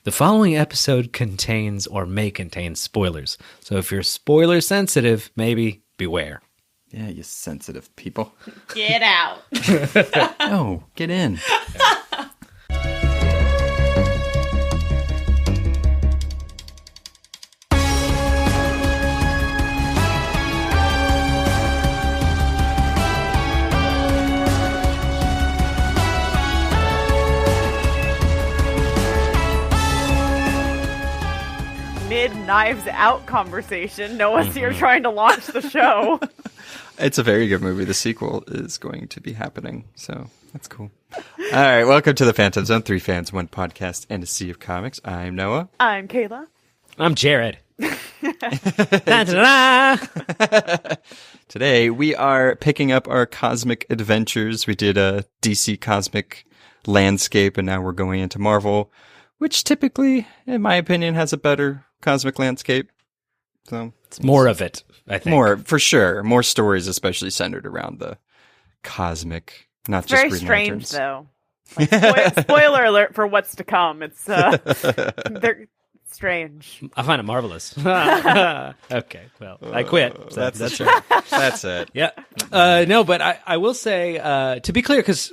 The following episode contains or may contain spoilers. So if you're spoiler sensitive, maybe beware. Yeah, you sensitive people. Get out. Oh, get in. Mid-Knives Out conversation. Noah's here trying to launch the show. It's a very good movie. The sequel is going to be happening, so that's cool. All right, welcome to the Phantom Zone. 3 fans, 1 podcast, and a sea of comics. I'm Noah. I'm Kayla. I'm Jared. Da-da-da! Today, we are picking up our cosmic adventures. We did a DC cosmic landscape, and now we're going into Marvel, which typically, in my opinion, has a better cosmic landscape. So It's more of it, I think. more, for sure. More stories, especially centered around the cosmic, not It's just very Green strange, Lanterns. though. Like, spoiler alert for what's to come. It's they're strange. I find it marvelous. Okay, well, I quit. So That's that's it. right. That's it. Yeah. No, but I will say, to be clear, because,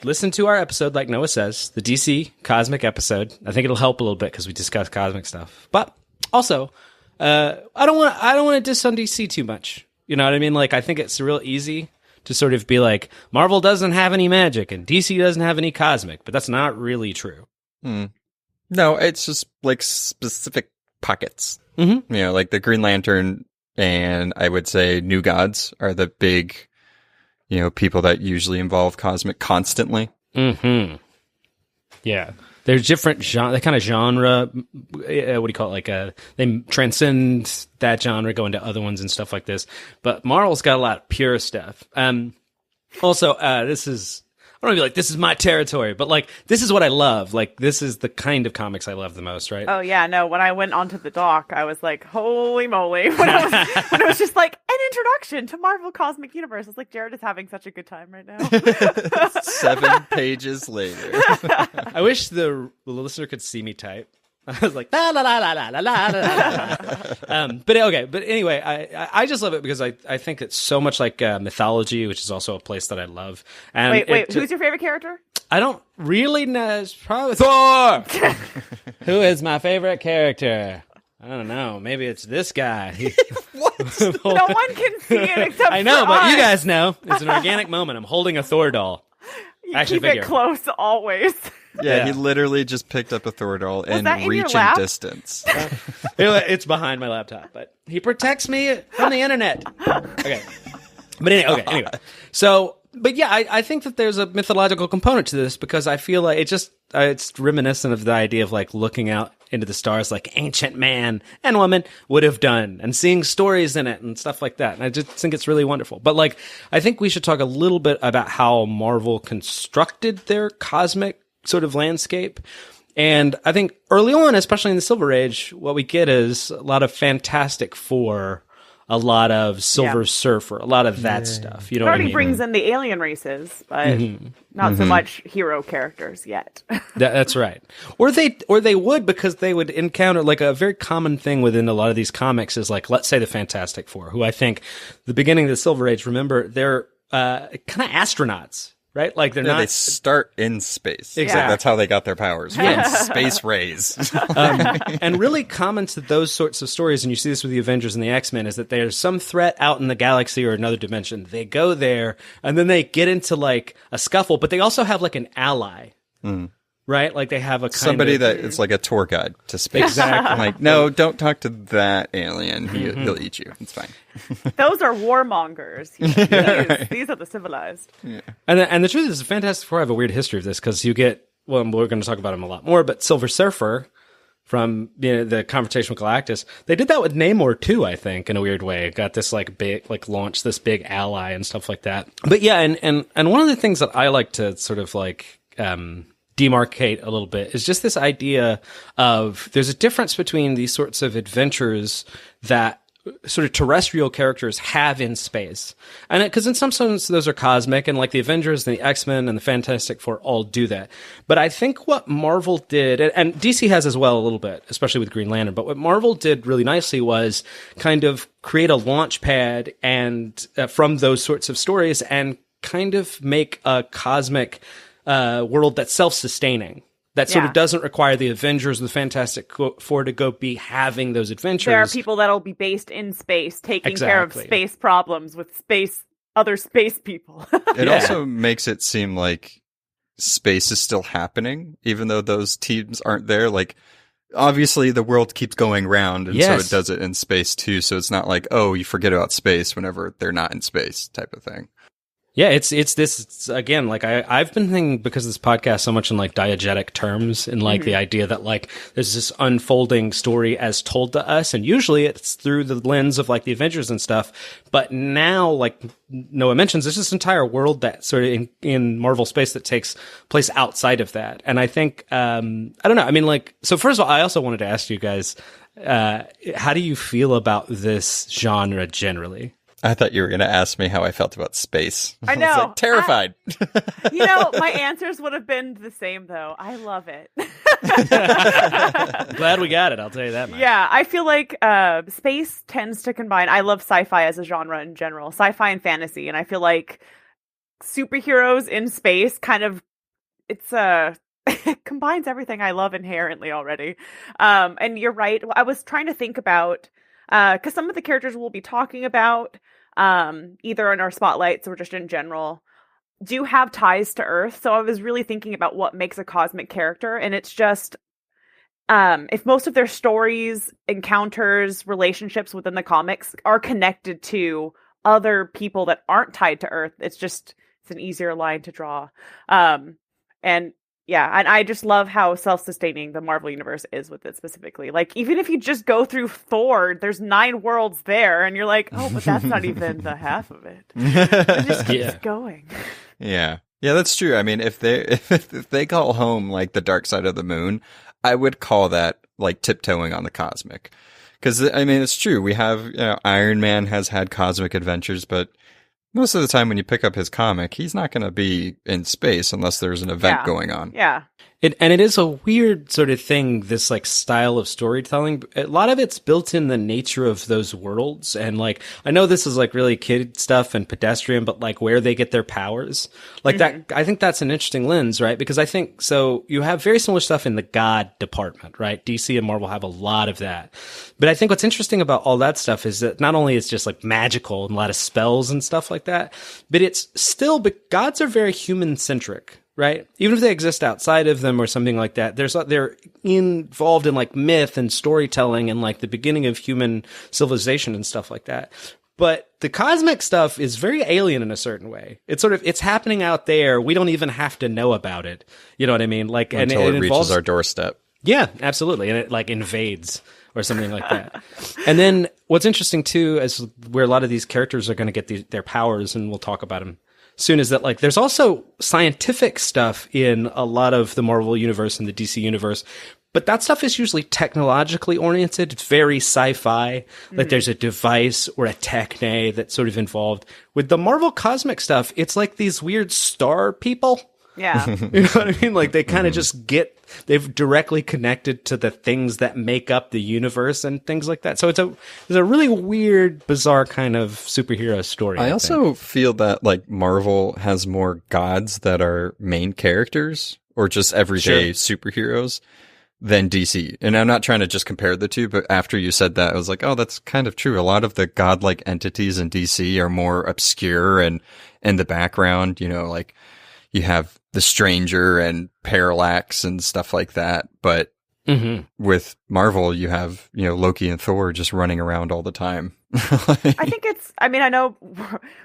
listen to our episode, like Noah says, the DC Cosmic episode. I think it'll help a little bit because we discuss cosmic stuff. But also, I don't want to diss on DC too much. You know what I mean? Like, I think it's real easy to sort of be like, Marvel doesn't have any magic and DC doesn't have any cosmic, but that's not really true. No, it's just like specific pockets. Mm-hmm. You know, like the Green Lantern and I would say New Gods are the big, people that usually involve cosmic constantly. Mm-hmm. Yeah. There's different genre, that kind of genre, what do you call it? Like, they transcend that genre, go into other ones and stuff like this. But Marvel's got a lot of pure stuff. Also, this is, I don't want to be like, this is my territory, but like, this is what I love. Like, this is the kind of comics I love the most, right? Oh yeah, no. When I went onto the dock, I was like, "Holy moly!" When it was just like an introduction to Marvel Cosmic Universe, it's like Jared is having such a good time right now. 7 pages later. I wish the listener could see me type. I was like, la la la la la la la la. But okay, but anyway, I just love it because I think it's so much like mythology, which is also a place that I love. And Wait, who's your favorite character? I don't really know. It's probably Thor. Who is my favorite character? I don't know. Maybe it's this guy. What? No one can see it except I know, for but us. you guys know. It's an organic moment. I'm holding a Thor doll. You Action keep figure. it close always. Yeah, he literally just picked up a Thor doll in that in your reaching lap? distance. It's behind my laptop, but he protects me from the internet. Okay. But anyway. So, but yeah, I think that there's a mythological component to this because I feel like it's reminiscent of the idea of like looking out into the stars like ancient man and woman would have done and seeing stories in it and stuff like that. And I just think it's really wonderful. But like, I think we should talk a little bit about how Marvel constructed their cosmic sort of landscape. And I think early on, especially in the Silver Age, what we get is a lot of Fantastic Four, a lot of Silver Surfer, a lot of that stuff. You know It what I already mean? brings in the alien races, but not so much hero characters yet. That's right. Or they would, because they would encounter like a very common thing within a lot of these comics is like, let's say the Fantastic Four, who I think the beginning of the Silver Age, remember, they're kind of astronauts. Right? Like they're Yeah, not. they start in space. Exactly. Like, that's how they got their powers. From space rays. And really common to those sorts of stories, and you see this with the Avengers and the X-Men, is that there's some threat out in the galaxy or another dimension. They go there, and then they get into like a scuffle, but they also have like an ally. Right? Like they have a kind Somebody of, that is like a tour guide to space. Exactly. Like, no, don't talk to that alien. He'll eat you. It's fine. Those are warmongers. These are the civilized. And the truth is, Fantastic Four have a weird history of this because you get, well, we're going to talk about him a lot more, but Silver Surfer from the Confrontation with Galactus, they did that with Namor too, I think, in a weird way. It got this like big, like launched this big ally and stuff like that. But yeah, and one of the things that I like to sort of like demarcate a little bit is just this idea of there's a difference between these sorts of adventures that sort of terrestrial characters have in space. And because in some sense those are cosmic, and like the Avengers and the X-Men and the Fantastic Four all do that. But I think what Marvel did, and DC has as well a little bit, especially with Green Lantern, but what Marvel did really nicely was kind of create a launch pad and from those sorts of stories and kind of make a cosmic world that's self-sustaining. That sort of doesn't require the Avengers or the Fantastic Four to go be having those adventures. There are people that'll be based in space, taking care of space problems with other space people. It also makes it seem like space is still happening, even though those teams aren't there. Like, obviously, the world keeps going round, and so it does it in space too. So it's not like, oh, you forget about space whenever they're not in space type of thing. Yeah, it's again, like I've been thinking, because of this podcast, so much in like diegetic terms, and like the idea that like there's this unfolding story as told to us, and usually it's through the lens of like the Avengers and stuff. But now, like Noah mentions, there's this entire world that sort of in Marvel space that takes place outside of that. And I think, I don't know. I mean, like, so first of all, I also wanted to ask you guys, how do you feel about this genre generally? I thought you were going to ask me how I felt about space. I know. I was like, terrified. My answers would have been the same, though. I love it. Glad we got it. I'll tell you that much. Yeah, I feel like space tends to combine. I love sci-fi as a genre in general, sci-fi and fantasy. And I feel like superheroes in space it combines everything I love inherently already. And you're right. I was trying to think about, because some of the characters we'll be talking about, either in our spotlights or just in general, do have ties to Earth. So I was really thinking about what makes a cosmic character. And it's just, if most of their stories, encounters, relationships within the comics are connected to other people that aren't tied to Earth, it's an easier line to draw. And I just love how self-sustaining the Marvel Universe is with it specifically. Like, even if you just go through Thor, there's 9 worlds there, and you're like, oh, but that's not even the half of it. It just keeps going. Yeah. Yeah, that's true. I mean, if they call home, like, the dark side of the moon, I would call that, like, tiptoeing on the cosmic. Because, I mean, it's true. We have, Iron Man has had cosmic adventures, but most of the time when you pick up his comic, he's not going to be in space unless there's an event going on. Yeah. And it is a weird sort of thing, this like style of storytelling. A lot of it's built in the nature of those worlds. And like, I know this is like really kid stuff and pedestrian, but like where they get their powers, like that, I think that's an interesting lens, right? Because I think, so you have very similar stuff in the God department, right? DC and Marvel have a lot of that. But I think what's interesting about all that stuff is that not only it's just like magical and a lot of spells and stuff like that, but but gods are very human centric. Right? Even if they exist outside of them or something like that, they're involved in like myth and storytelling and like the beginning of human civilization and stuff like that. But the cosmic stuff is very alien in a certain way. It's happening out there. We don't even have to know about it. You know what I mean? Like, until it reaches our doorstep. Yeah, absolutely. And it like invades or something like that. And then what's interesting too is where a lot of these characters are going to get their powers, and we'll talk about them soon, is that like there's also scientific stuff in a lot of the Marvel universe and the DC universe, but that stuff is usually technologically oriented. It's very sci-fi. Like there's a device or a techne that's sort of involved. With the Marvel cosmic stuff, it's like these weird star people. Yeah. You know what I mean? Like they kind of just they've directly connected to the things that make up the universe and things like that. So it's a really weird, bizarre kind of superhero story. I also feel that like Marvel has more gods that are main characters or just everyday superheroes than DC. And I'm not trying to just compare the two, but after you said that, I was like, oh, that's kind of true. A lot of the godlike entities in DC are more obscure and in the background, like you have the Stranger and Parallax and stuff like that. But with Marvel, you have, Loki and Thor just running around all the time. I think I know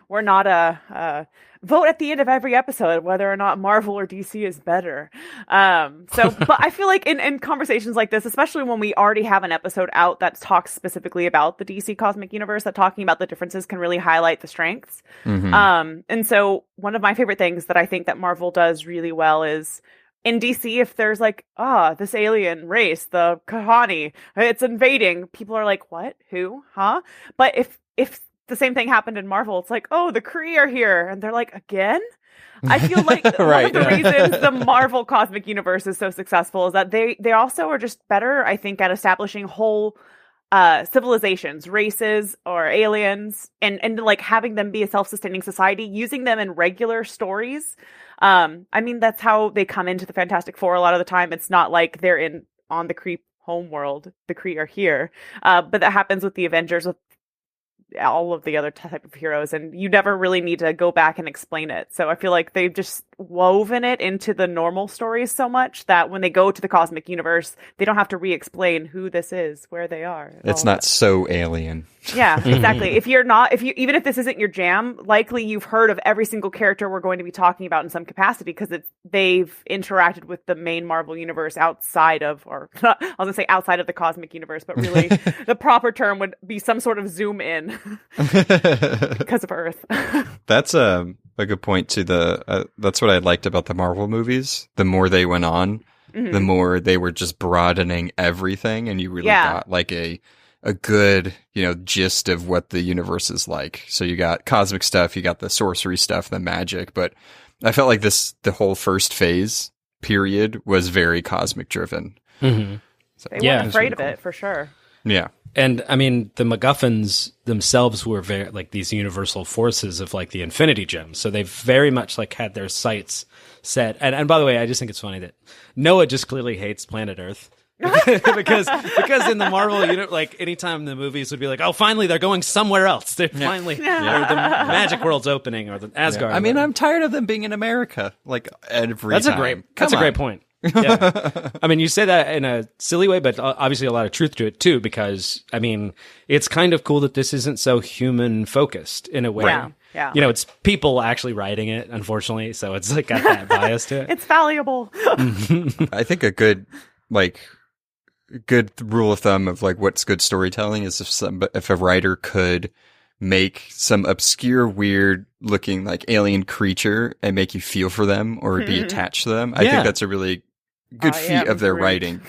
we're not a vote at the end of every episode whether or not Marvel or DC is better. But I feel like in conversations like this, especially when we already have an episode out that talks specifically about the DC cosmic universe, that talking about the differences can really highlight the strengths. And so one of my favorite things that I think that Marvel does really well is in DC, if there's like, this alien race, the Kahani, it's invading, people are like, what? Who? Huh? But if the same thing happened in Marvel, it's like, the Kree are here. And they're like, again? I feel like one of the reasons the Marvel cosmic universe is so successful is that they also are just better, I think, at establishing whole civilizations, races, or aliens, and like having them be a self-sustaining society, using them in regular stories. I mean, that's how they come into the Fantastic Four a lot of the time. It's not like they're on the Kree homeworld. The Kree are here. But that happens with the Avengers, with all of the other type of heroes, and you never really need to go back and explain it. So I feel like they've just woven it into the normal stories so much that when they go to the cosmic universe, they don't have to re-explain who this is, where they are. It's not so alien. Yeah, exactly. Even if this isn't your jam, likely you've heard of every single character we're going to be talking about in some capacity because they've interacted with the main Marvel universe outside of, or I was going to say outside of the cosmic universe, but really the proper term would be some sort of zoom in because of Earth. That's a good point to that's what I liked about the Marvel movies. The more they went on, the more they were just broadening everything, and you really got like a good, gist of what the universe is like. So you got cosmic stuff, you got the sorcery stuff, the magic, but I felt like the whole first phase period was very cosmic driven. Mm-hmm. So, they weren't afraid of it, for sure. Yeah. And I mean, the MacGuffins themselves were very like these universal forces of like the Infinity Gems. So they very much like had their sights set. And by the way, I just think it's funny that Noah just clearly hates planet Earth. because in the Marvel, like anytime the movies would be like, oh, finally they're going somewhere else. They're finally, or the magic world's opening, or the Asgard. I mean, I'm tired of them being in America. Like every time. That's a great point. Yeah. I mean, you say that in a silly way, but obviously a lot of truth to it too, because I mean, it's kind of cool that this isn't so human focused in a way. Yeah. It's people actually writing it, unfortunately. So it's like got that bias to it. It's valuable. I think a good rule of thumb of like what's good storytelling is if a writer could make some obscure, weird looking like alien creature and make you feel for them or be attached to them. I think that's a really good feat of their writing.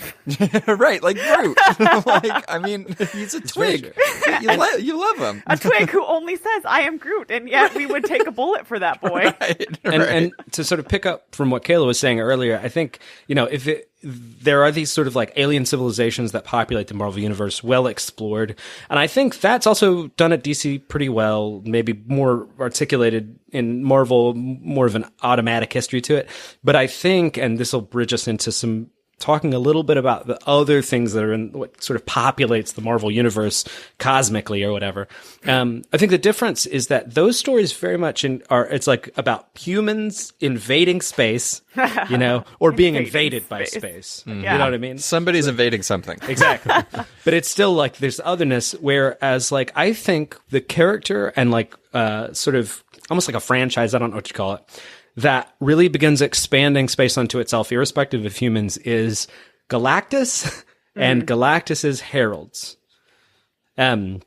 Right, like Groot. Like, I mean, he's a twig. You love him. A twig who only says, I am Groot, and yet we would take a bullet for that boy. Right. And to sort of pick up from what Kayla was saying earlier, I think, there are these sort of like alien civilizations that populate the Marvel universe, well explored. And I think that's also done at DC pretty well, maybe more articulated in Marvel, more of an automatic history to it. But I think, and this will bridge us into some talking a little bit about the other things that are in what sort of populates the Marvel universe cosmically or whatever. I think the difference is that those stories very much it's like about humans invading space, or being invaded by space. Mm-hmm. Yeah. You know what I mean? Somebody's invading something. Exactly. But it's still like there's otherness, whereas like I think the character and like sort of almost like a franchise, I don't know what you call it, that really begins expanding space onto itself, irrespective of humans, is Galactus and Galactus's heralds. If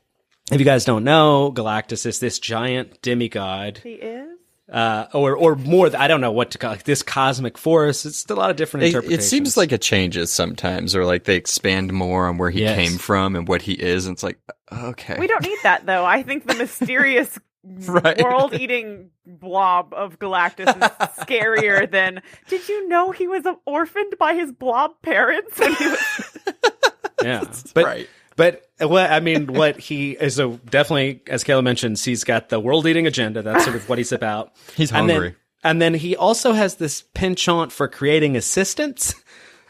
you guys don't know, Galactus is this giant demigod. He is? Or more, I don't know what to call it, this cosmic force. It's a lot of different interpretations. It seems like it changes sometimes, or like they expand more on where he came from and what he is, and it's like, okay. We don't need that, though. I think the mysterious world-eating blob of Galactus is scarier than, did you know he was orphaned by his blob parents when he was... Yeah, but right. But what he is definitely, as Kayla mentioned, he's got the world-eating agenda. That's sort of what he's about. He's hungry. And then he also has this penchant for creating assistants,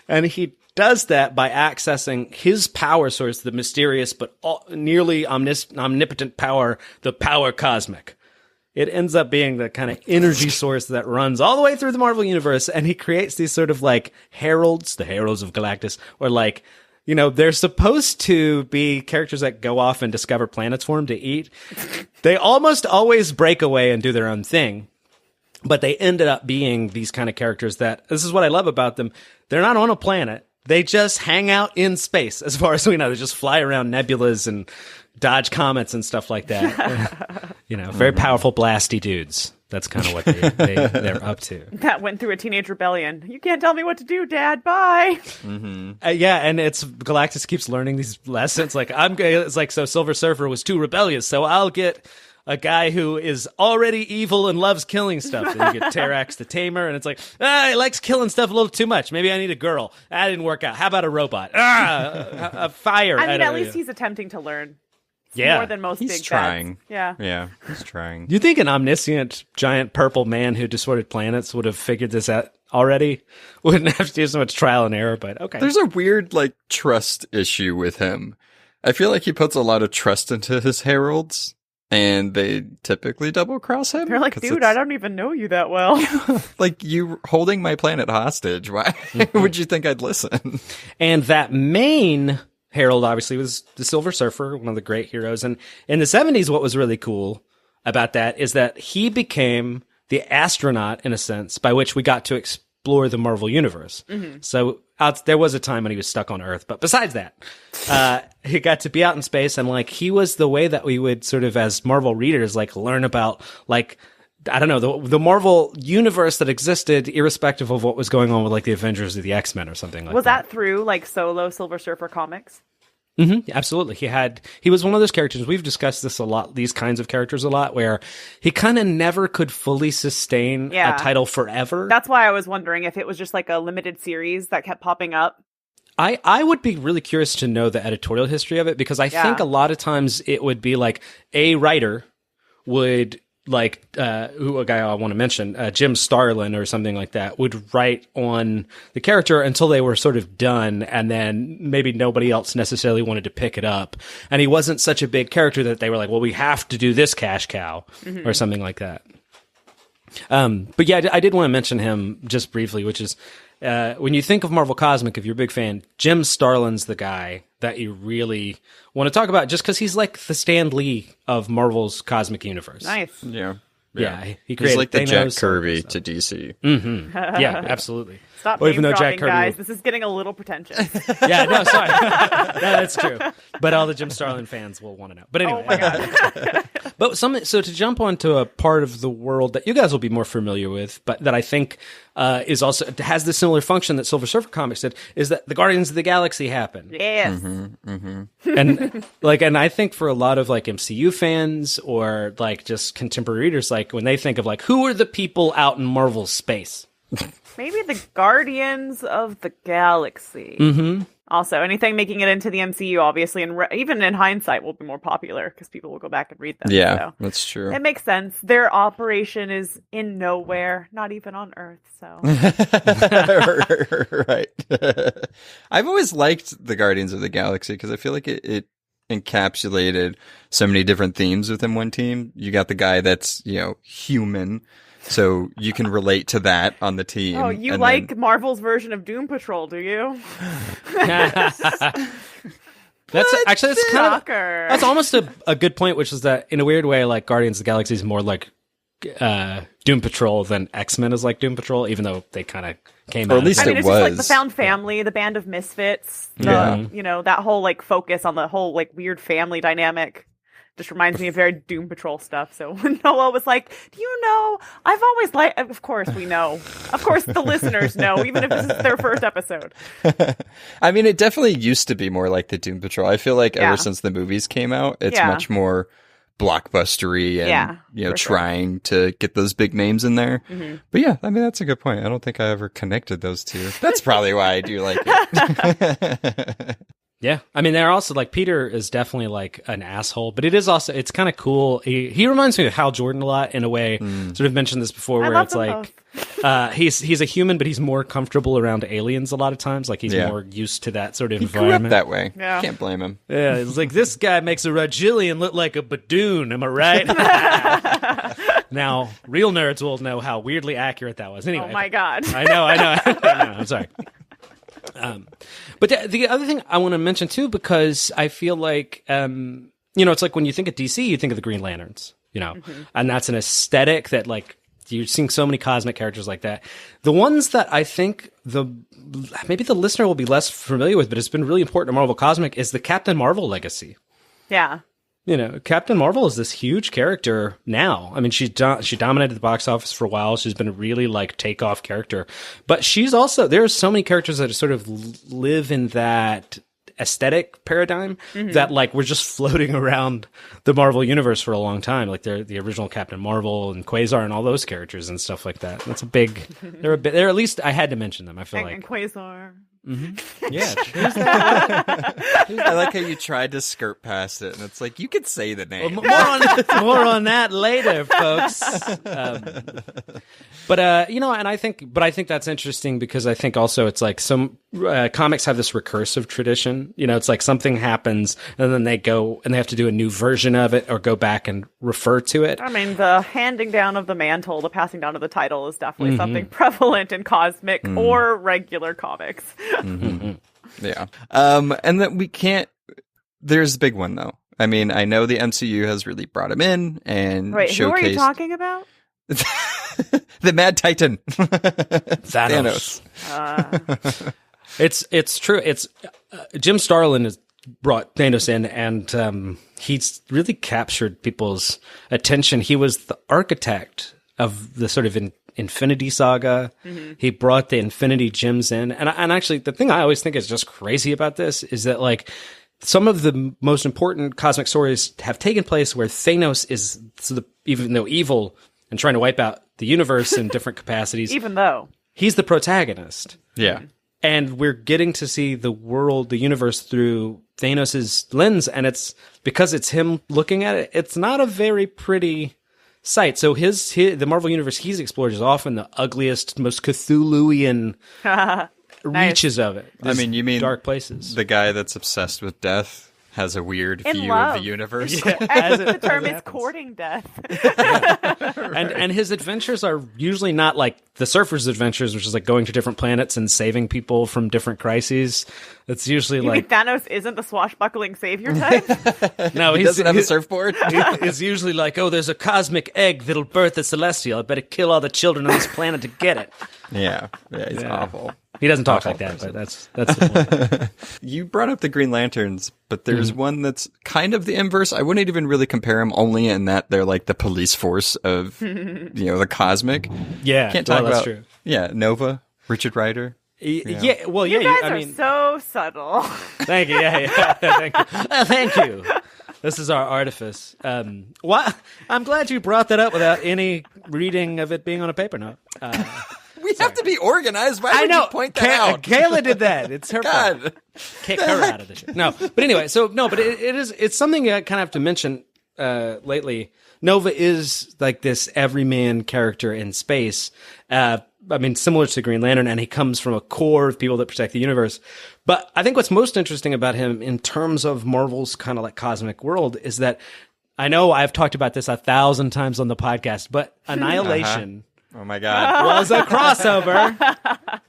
and he does that by accessing his power source, the mysterious but nearly omnipotent power, the power cosmic. It ends up being the kind of energy source that runs all the way through the Marvel universe, and he creates these sort of like heralds, the heralds of Galactus, or like, they're supposed to be characters that go off and discover planets for him to eat. They almost always break away and do their own thing. But they ended up being these kind of characters that, this is what I love about them, they're not on a planet. They just hang out in space, as far as we know. They just fly around nebulas and dodge comets and stuff like that. Very powerful, blasty dudes. That's kind of what they're up to. That went through a teenage rebellion. You can't tell me what to do, Dad. Bye. Yeah, and it's Galactus keeps learning these lessons. Like it's like, so Silver Surfer was too rebellious, so I'll get a guy who is already evil and loves killing stuff. And you get Terrax the Tamer, and it's like, he likes killing stuff a little too much. Maybe I need a girl. That didn't work out. How about a robot? A fire. I mean, at least he's attempting to learn. Yeah, more than most he's big trying. dads. Yeah, he's trying. Do you think an omniscient giant purple man who distorted planets would have figured this out already? Wouldn't have to do so much trial and error, but okay. There's a weird like trust issue with him. I feel like he puts a lot of trust into his heralds, and they typically double cross him. They're like, dude, I don't even know you that well. Like, you holding my planet hostage. Why would you think I'd listen? And that main herald obviously was the Silver Surfer, one of the great heroes. And in the 70s, what was really cool about that is that he became the astronaut, in a sense, by which we got to explore the Marvel Universe. So there was a time when he was stuck on Earth. But besides that, he got to be out in space. And like, he was the way that we would sort of, as Marvel readers, like learn about, like, I don't know, the Marvel universe that existed, irrespective of what was going on with like the Avengers or the X-Men or something like that. Was that through like solo Silver Surfer comics? Mm-hmm, absolutely. He was one of those characters. We've discussed this a lot, these kinds of characters a lot, where he kind of never could fully sustain a title forever. That's why I was wondering if it was just like a limited series that kept popping up. I would be really curious to know the editorial history of it, because I think a lot of times it would be like a writer would, like, who a guy I want to mention, Jim Starlin or something like that, would write on the character until they were sort of done, and then maybe nobody else necessarily wanted to pick it up. And he wasn't such a big character that they were like, well, we have to do this cash cow or something like that. But yeah, I did want to mention him just briefly, which is, when you think of Marvel Cosmic, if you're a big fan, Jim Starlin's the guy that you really want to talk about, just because he's like the Stan Lee of Marvel's Cosmic Universe. Nice. Yeah. He's like the Thanos, Jack Kirby to DC. Mm-hmm. Yeah, absolutely. Stop Well, name even though dropping, Jack Kirby guys. This is getting a little pretentious. Yeah, no, sorry. No, that's true. But all the Jim Starlin fans will want to know. But anyway. Oh my god. But so to jump onto a part of the world that you guys will be more familiar with, but that I think is also has the similar function that Silver Surfer Comics did, is that the Guardians of the Galaxy happen. Yes. And I think for a lot of like MCU fans or like just contemporary readers, like when they think of like, who are the people out in Marvel space? Maybe the Guardians of the Galaxy. Mm-hmm. Also, anything making it into the MCU, obviously, and even in hindsight, will be more popular because people will go back and read them. Yeah, so. that's true. It makes sense. Their operation is in nowhere, not even on Earth. So, right. I've always liked the Guardians of the Galaxy because I feel like it encapsulated so many different themes within one team. You got the guy that's, human, so you can relate to that on the team. Oh, you like Marvel's version of Doom Patrol, do you? That's almost a good point, which is that in a weird way, like Guardians of the Galaxy is more like Doom Patrol than X-Men is like Doom Patrol, even though they kind of came out. At least I mean, it's was. just like the found family, the band of misfits, that whole like focus on the whole like weird family dynamic. Just reminds me of very Doom Patrol stuff. So when Noah was like, do you know, I've always liked, of course we know. Of course the listeners know, even if this is their first episode. I mean, it definitely used to be more like the Doom Patrol. I feel like ever since the movies came out, it's much more blockbustery and, trying to get those big names in there. Mm-hmm. But yeah, I mean, that's a good point. I don't think I ever connected those two. That's probably why I do like it. Yeah, I mean, they're also like, Peter is definitely like an asshole, but it's kind of cool. He reminds me of Hal Jordan a lot in a way. Sort of mentioned this before, where it's like he's a human, but he's more comfortable around aliens a lot of times. Like he's more used to that sort of environment. Grew up that way. Yeah. Can't blame him. Yeah, it's like, this guy makes a Rogelian look like a Badoon. Am I right? Now, real nerds will know how weirdly accurate that was. Anyway, oh my god! I know. I'm sorry. But the other thing I want to mention too, because I feel like, it's like when you think of DC, you think of the Green Lanterns, and that's an aesthetic that like you're seeing so many cosmic characters like that. The ones that I think maybe the listener will be less familiar with, but it's been really important to Marvel Cosmic, is the Captain Marvel legacy. Yeah. Captain Marvel is this huge character now. I mean, she dominated the box office for a while. She's been a really like takeoff character, but she's also, there's so many characters that sort of live in that aesthetic paradigm that like we're just floating around the Marvel universe for a long time. Like they're the original Captain Marvel and Quasar and all those characters and stuff like that. That's a big. They're at least I had to mention them. I feel like and Quasar. Yeah, I like how you tried to skirt past it, and it's like you could say the name. more on that later, folks. And I think that's interesting because I think also it's like some comics have this recursive tradition. It's like something happens and then they go and they have to do a new version of it or go back and refer to it. I mean, the handing down of the mantle, the passing down of the title is definitely something prevalent in cosmic or regular comics. Yeah. And that we can't. There's a big one though. I mean, I know the MCU has really brought him in and wait, showcased. who are you talking about? The Mad Titan, Thanos. It's true. It's Jim Starlin has brought Thanos in, and he's really captured people's attention. He was the architect of the sort of Infinity Saga. He brought the Infinity Gems in, and actually, the thing I always think is just crazy about this is that like some of the most important cosmic stories have taken place where Thanos is even though evil and trying to wipe out the universe in different capacities, even though he's the protagonist. Yeah. And we're getting to see the world, the universe through Thanos' lens. And it's because it's him looking at it. It's not a very pretty sight. So the Marvel universe he's explored is often the ugliest, most Cthulhuian reaches of it. I mean, you mean dark places. The guy that's obsessed with death has a weird view of the universe. As the term is courting death. And his adventures are usually not like the surfer's adventures, which is like going to different planets and saving people from different crises. It's usually you mean Thanos isn't the swashbuckling savior type? No, he doesn't have a surfboard. It's usually like, oh, there's a cosmic egg that'll birth a celestial. I better kill all the children on this planet to get it. Yeah, he's awful. He doesn't talk like that, but that's the point. You brought up the Green Lanterns, but there's one that's kind of the inverse. I wouldn't even really compare them, only in that they're like the police force of the cosmic. Yeah, can't talk about. That's true. Yeah, Nova, Richard Rider. Yeah, well, you guys are so subtle. Thank you. Yeah. Thank you. Thank you. This is our artifice. I'm glad you brought that up without any reading of it being on a paper note. We have to be organized. Why would you point that out? Kayla did that. It's her fault. Kick her out of the show. No, but anyway, it's something I kind of have to mention lately. Nova is like this everyman character in space. I mean, similar to Green Lantern, and he comes from a core of people that protect the universe. But I think what's most interesting about him in terms of Marvel's kind of like cosmic world is that I know I've talked about this 1,000 times on the podcast, but Annihilation oh my God, was a crossover.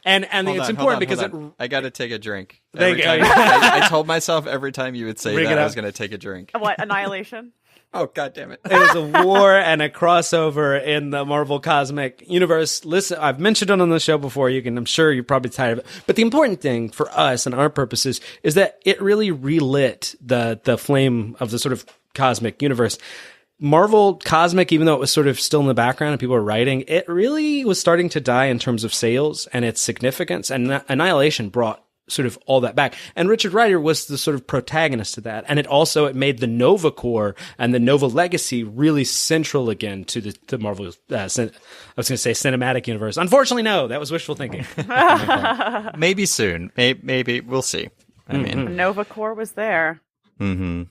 And it's important because I got to take a drink. I told myself every time you would say that I was going to take a drink. What, Annihilation? Oh, God damn it. It was a war and a crossover in the Marvel Cosmic Universe. Listen, I've mentioned it on the show before. I'm sure you're probably tired of it. But the important thing for us and our purposes is that it really relit the flame of the sort of cosmic universe. Marvel Cosmic, even though it was sort of still in the background and people were writing, it really was starting to die in terms of sales and its significance. And Annihilation brought sort of all that back. And Richard Rider was the sort of protagonist of that. And it made the Nova Corps and the Nova Legacy really central again to the Marvel, I was going to say cinematic universe. Unfortunately, no, that was wishful thinking. Maybe soon. Maybe we'll see. I mean, Nova Corps was there. Mm-hmm.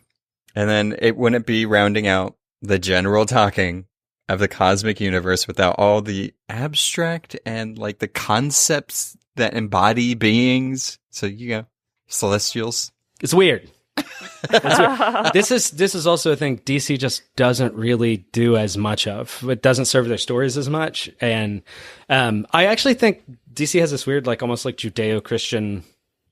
And then it wouldn't be rounding out the general talking of the cosmic universe without all the abstract and like the concepts that embody beings. So celestials. It's weird. This is also a thing DC just doesn't really do as much of. It doesn't serve their stories as much. And I actually think DC has this weird, like almost like Judeo-Christian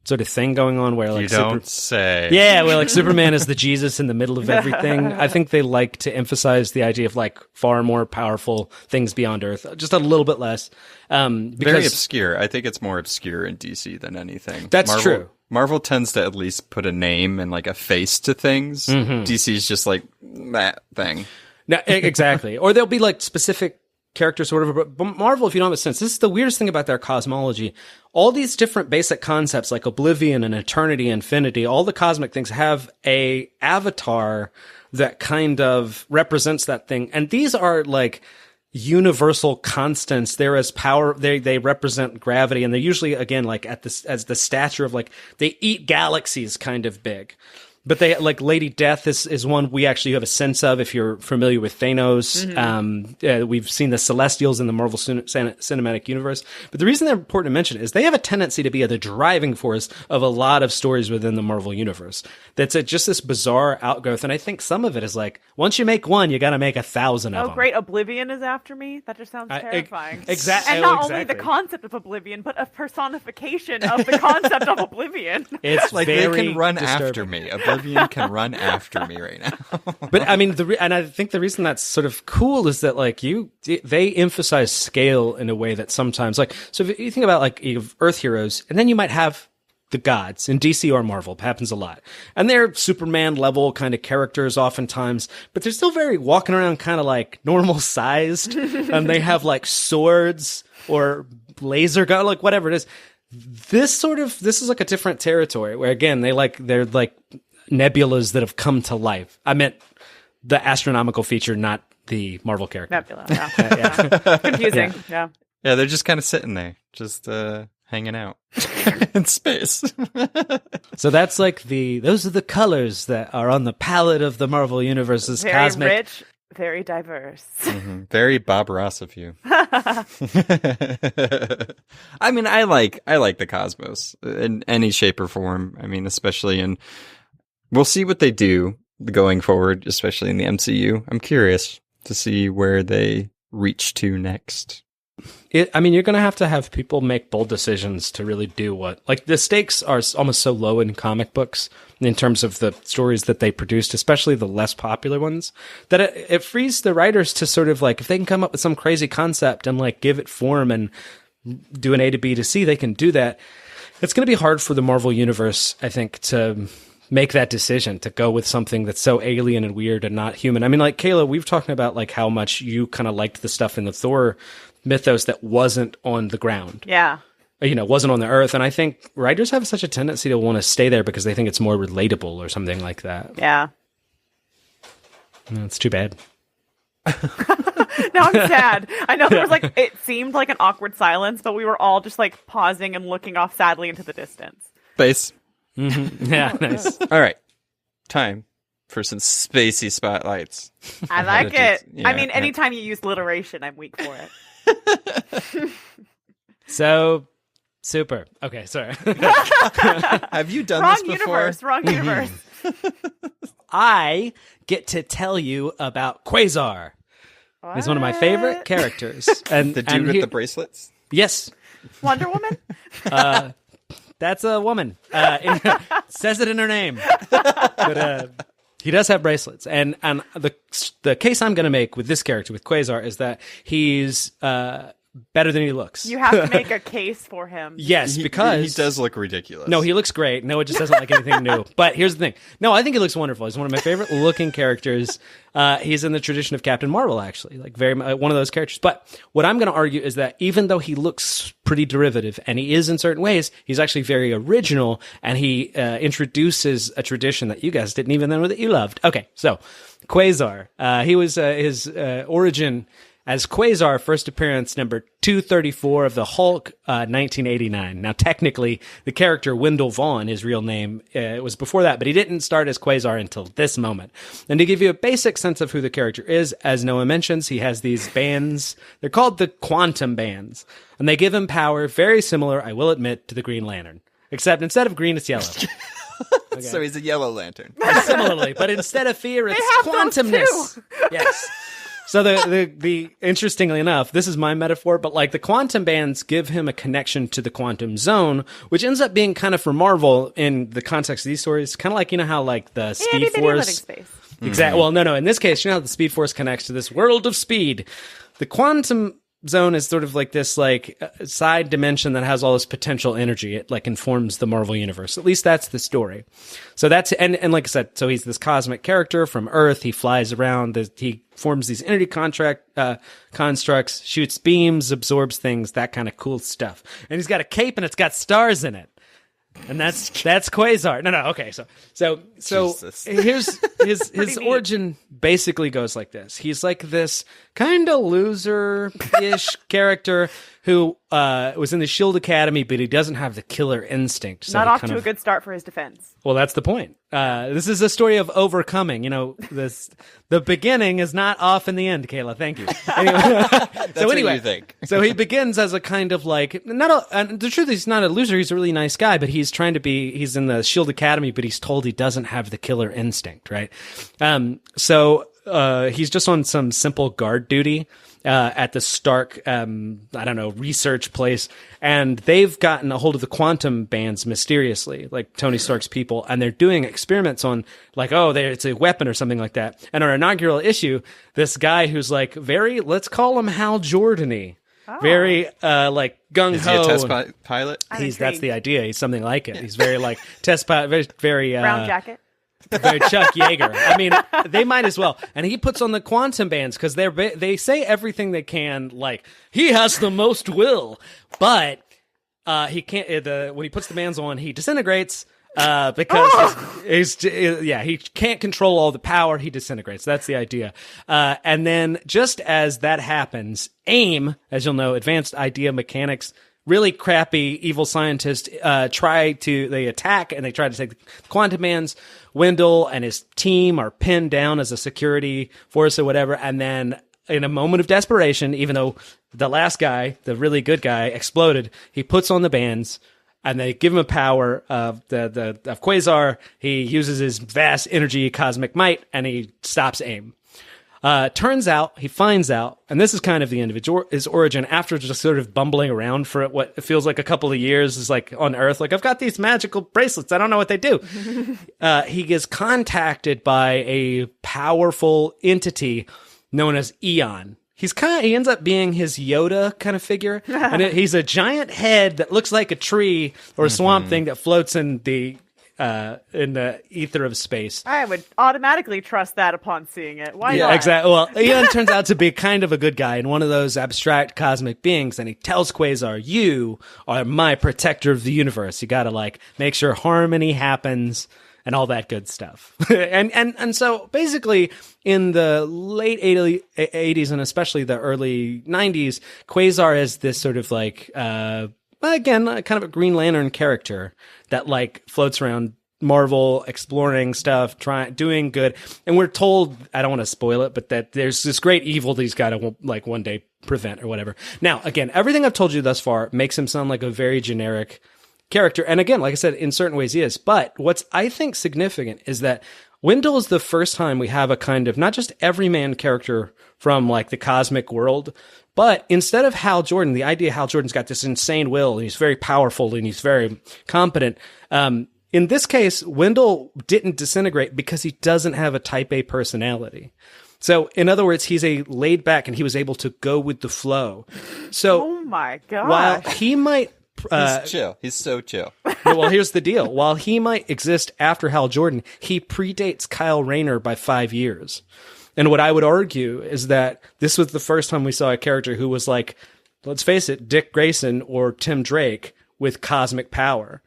sort of thing going on where like you don't say. Yeah, where like Superman is the Jesus in the middle of everything. I think they like to emphasize the idea of like far more powerful things beyond Earth, just a little bit less. Very obscure. I think it's more obscure in DC than anything. That's true. Marvel tends to at least put a name and like a face to things. DC's just like that thing. No, exactly. Or there'll be like specific characters or whatever. But Marvel, if you don't have a sense, this is the weirdest thing about their cosmology. All these different basic concepts like oblivion and eternity, infinity, all the cosmic things have a avatar that kind of represents that thing. And these are like universal constants. They're as power, they represent gravity, and they're usually, again, like as the stature of, like, they eat galaxies kind of big. But they, like, Lady Death is one we actually have a sense of if you're familiar with Thanos. We've seen the Celestials in the Marvel Cinematic Universe. But the reason they're important to mention is they have a tendency to be the driving force of a lot of stories within the Marvel Universe. That's just this bizarre outgrowth. And I think some of it is like, once you make one, you got to make 1,000 of them. Oh, great. Oblivion is after me? That just sounds terrifying. Exactly. And not only the concept of Oblivion, but a personification of the concept of Oblivion. It's like very they can run disturbing. after me. Oblivion can run after me right now. But I mean, and I think the reason that's sort of cool is that, like, they emphasize scale in a way that sometimes, like, so if you think about, like, you have Earth heroes, and then you might have the gods in DC or Marvel. It happens a lot. And they're Superman level kind of characters oftentimes, but they're still very walking around kind of like normal sized. And they have like swords or laser gun, like whatever it is. This is like a different territory where, again, they're like nebulas that have come to life. I meant the astronomical feature, not the Marvel character. Nebula. Yeah. Confusing. Yeah. Yeah, they're just kind of sitting there, just hanging out in space. So that's like those are the colors that are on the palette of the Marvel Universe's very cosmic. Very rich, very diverse. Very Bob Ross of you. I mean, I like the cosmos in any shape or form. I mean, especially we'll see what they do going forward, especially in the MCU. I'm curious to see where they reach to next. I mean, you're going to have people make bold decisions to really do what, like, the stakes are almost so low in comic books in terms of the stories that they produced, especially the less popular ones, that it frees the writers to sort of, like, if they can come up with some crazy concept and, like, give it form and do an A to B to C, they can do that. It's going to be hard for the Marvel Universe, I think, to make that decision to go with something that's so alien and weird and not human. I mean, like, Kayla, we've talked about, like, how much you kind of liked the stuff in the Thor mythos that wasn't on the ground. Yeah. Wasn't on the earth. And I think writers have such a tendency to want to stay there because they think it's more relatable or something like that. Yeah. It's too bad. Now I'm sad. I know there was it seemed like an awkward silence, but we were all just like pausing and looking off sadly into the distance. Space. Mm-hmm. Yeah, nice. All right. Time for some spacey spotlights. I like it. I mean, anytime you use alliteration, I'm weak for it. So, super. Okay, sorry. Have you done this before? Wrong universe. I get to tell you about Quasar. What? He's one of my favorite characters. And the dude with the bracelets? Yes. Wonder Woman? That's a woman. Says it in her name. But he does have bracelets. And the case I'm going to make with this character, with Quasar, is that he's better than he looks. You have to make a case for him. Yes, because he does look ridiculous. No, he looks great. No, it just doesn't like anything new. But here's the thing. No, I think he looks wonderful. He's one of my favorite looking characters. He's in the tradition of Captain Marvel, actually, like very one of those characters. But what I'm going to argue is that even though he looks pretty derivative, and he is in certain ways, he's actually very original, and he introduces a tradition that you guys didn't even know that you loved. Okay, so Quasar. He was his origin as Quasar, first appearance number 234 of the Hulk, 1989. Now, technically, the character Wendell Vaughn, his real name, it was before that, but he didn't start as Quasar until this moment. And to give you a basic sense of who the character is, as Noah mentions, he has these bands. They're called the Quantum Bands, and they give him power very similar, I will admit, to the Green Lantern. Except instead of green, it's yellow. Okay. So he's a Yellow Lantern. Similarly, but instead of fear, it's quantumness. Yes. So the interestingly enough, this is my metaphor, but like the quantum bands give him a connection to the quantum zone, which ends up being kind of for Marvel in the context of these stories, kind of like, how like the Speed Force. Exactly. Well, no. In this case, how the Speed Force connects to this world of speed. The quantum zone is sort of like this like side dimension that has all this potential energy. It like informs the Marvel universe. At least that's the story. So that's and like I said, so he's this cosmic character from Earth. He flies around. He forms these energy constructs, shoots beams, absorbs things, that kind of cool stuff. And he's got a cape and it's got stars in it. And that's Quasar. No, okay. So here's his origin basically goes like this. He's like this kind of loser-ish character who was in the Shield Academy, but he doesn't have the killer instinct. So not off to a good start for his defense. Well, that's the point. This is a story of overcoming. The beginning is not off in the end, Kayla. Thank you. Anyway, That's what you think. So he begins as a kind of like and the truth is he's not a loser. He's a really nice guy, but he's he's in the Shield Academy, but he's told he doesn't have the killer instinct, right? So he's just on some simple guard duty at the Stark, research place, and they've gotten a hold of the quantum bands mysteriously, like Tony Stark's people, and they're doing experiments on, like, it's a weapon or something like that. And our inaugural issue, this guy who's like let's call him Hal Jordan-y, very like gung ho. Is he a test pilot? That's the idea. He's something like it. He's very like test pilot, very brown jacket. Very Chuck Yeager. I mean, they might as well. And he puts on the quantum bands because they say everything they can. Like, he has the most will, but he can't. When he puts the bands on, he disintegrates because he can't control all the power. He disintegrates. That's the idea. And then just as that happens, AIM, as you'll know, Advanced Idea Mechanics. Really crappy evil scientists they attack and they try to take the quantum bands. Wendell and his team are pinned down as a security force or whatever, and then in a moment of desperation, even though the last guy, the really good guy, exploded, he puts on the bands and they give him a power of of Quasar. He uses his vast energy, cosmic might, and he stops AIM. Turns out, he finds out, and this is kind of the end of his origin, after just sort of bumbling around for what feels like a couple of years, is like on Earth, like, I've got these magical bracelets, I don't know what they do. He gets contacted by a powerful entity known as Eon. He ends up being his Yoda kind of figure, and he's a giant head that looks like a tree or a swamp thing that floats in the ether of space. I would automatically trust that upon seeing it. Why not? Yeah, exactly. Well, Eon turns out to be kind of a good guy and one of those abstract cosmic beings, and he tells Quasar, "You are my protector of the universe. You gotta, like, make sure harmony happens," and all that good stuff. and so basically in the late 80s and especially the early 90s, Quasar is this sort of like, again, kind of a Green Lantern character that like floats around Marvel, exploring stuff, doing good. And we're told, I don't want to spoil it, but that there's this great evil that he's got to like one day prevent or whatever. Now, again, everything I've told you thus far makes him sound like a very generic character. And again, like I said, in certain ways he is. But what's I think significant is that Wendell is the first time we have a kind of not just everyman character from like the cosmic world, but instead of Hal Jordan, the idea Hal Jordan's got this insane will and he's very powerful and he's very competent. In this case, Wendell didn't disintegrate because he doesn't have a type A personality. So, in other words, he's a laid back and he was able to go with the flow. So, oh my God. While he might he's chill. He's so chill. Well, here's the deal. While he might exist after Hal Jordan, he predates Kyle Rayner by 5 years. And what I would argue is that this was the first time we saw a character who was like, let's face it, Dick Grayson or Tim Drake with cosmic power.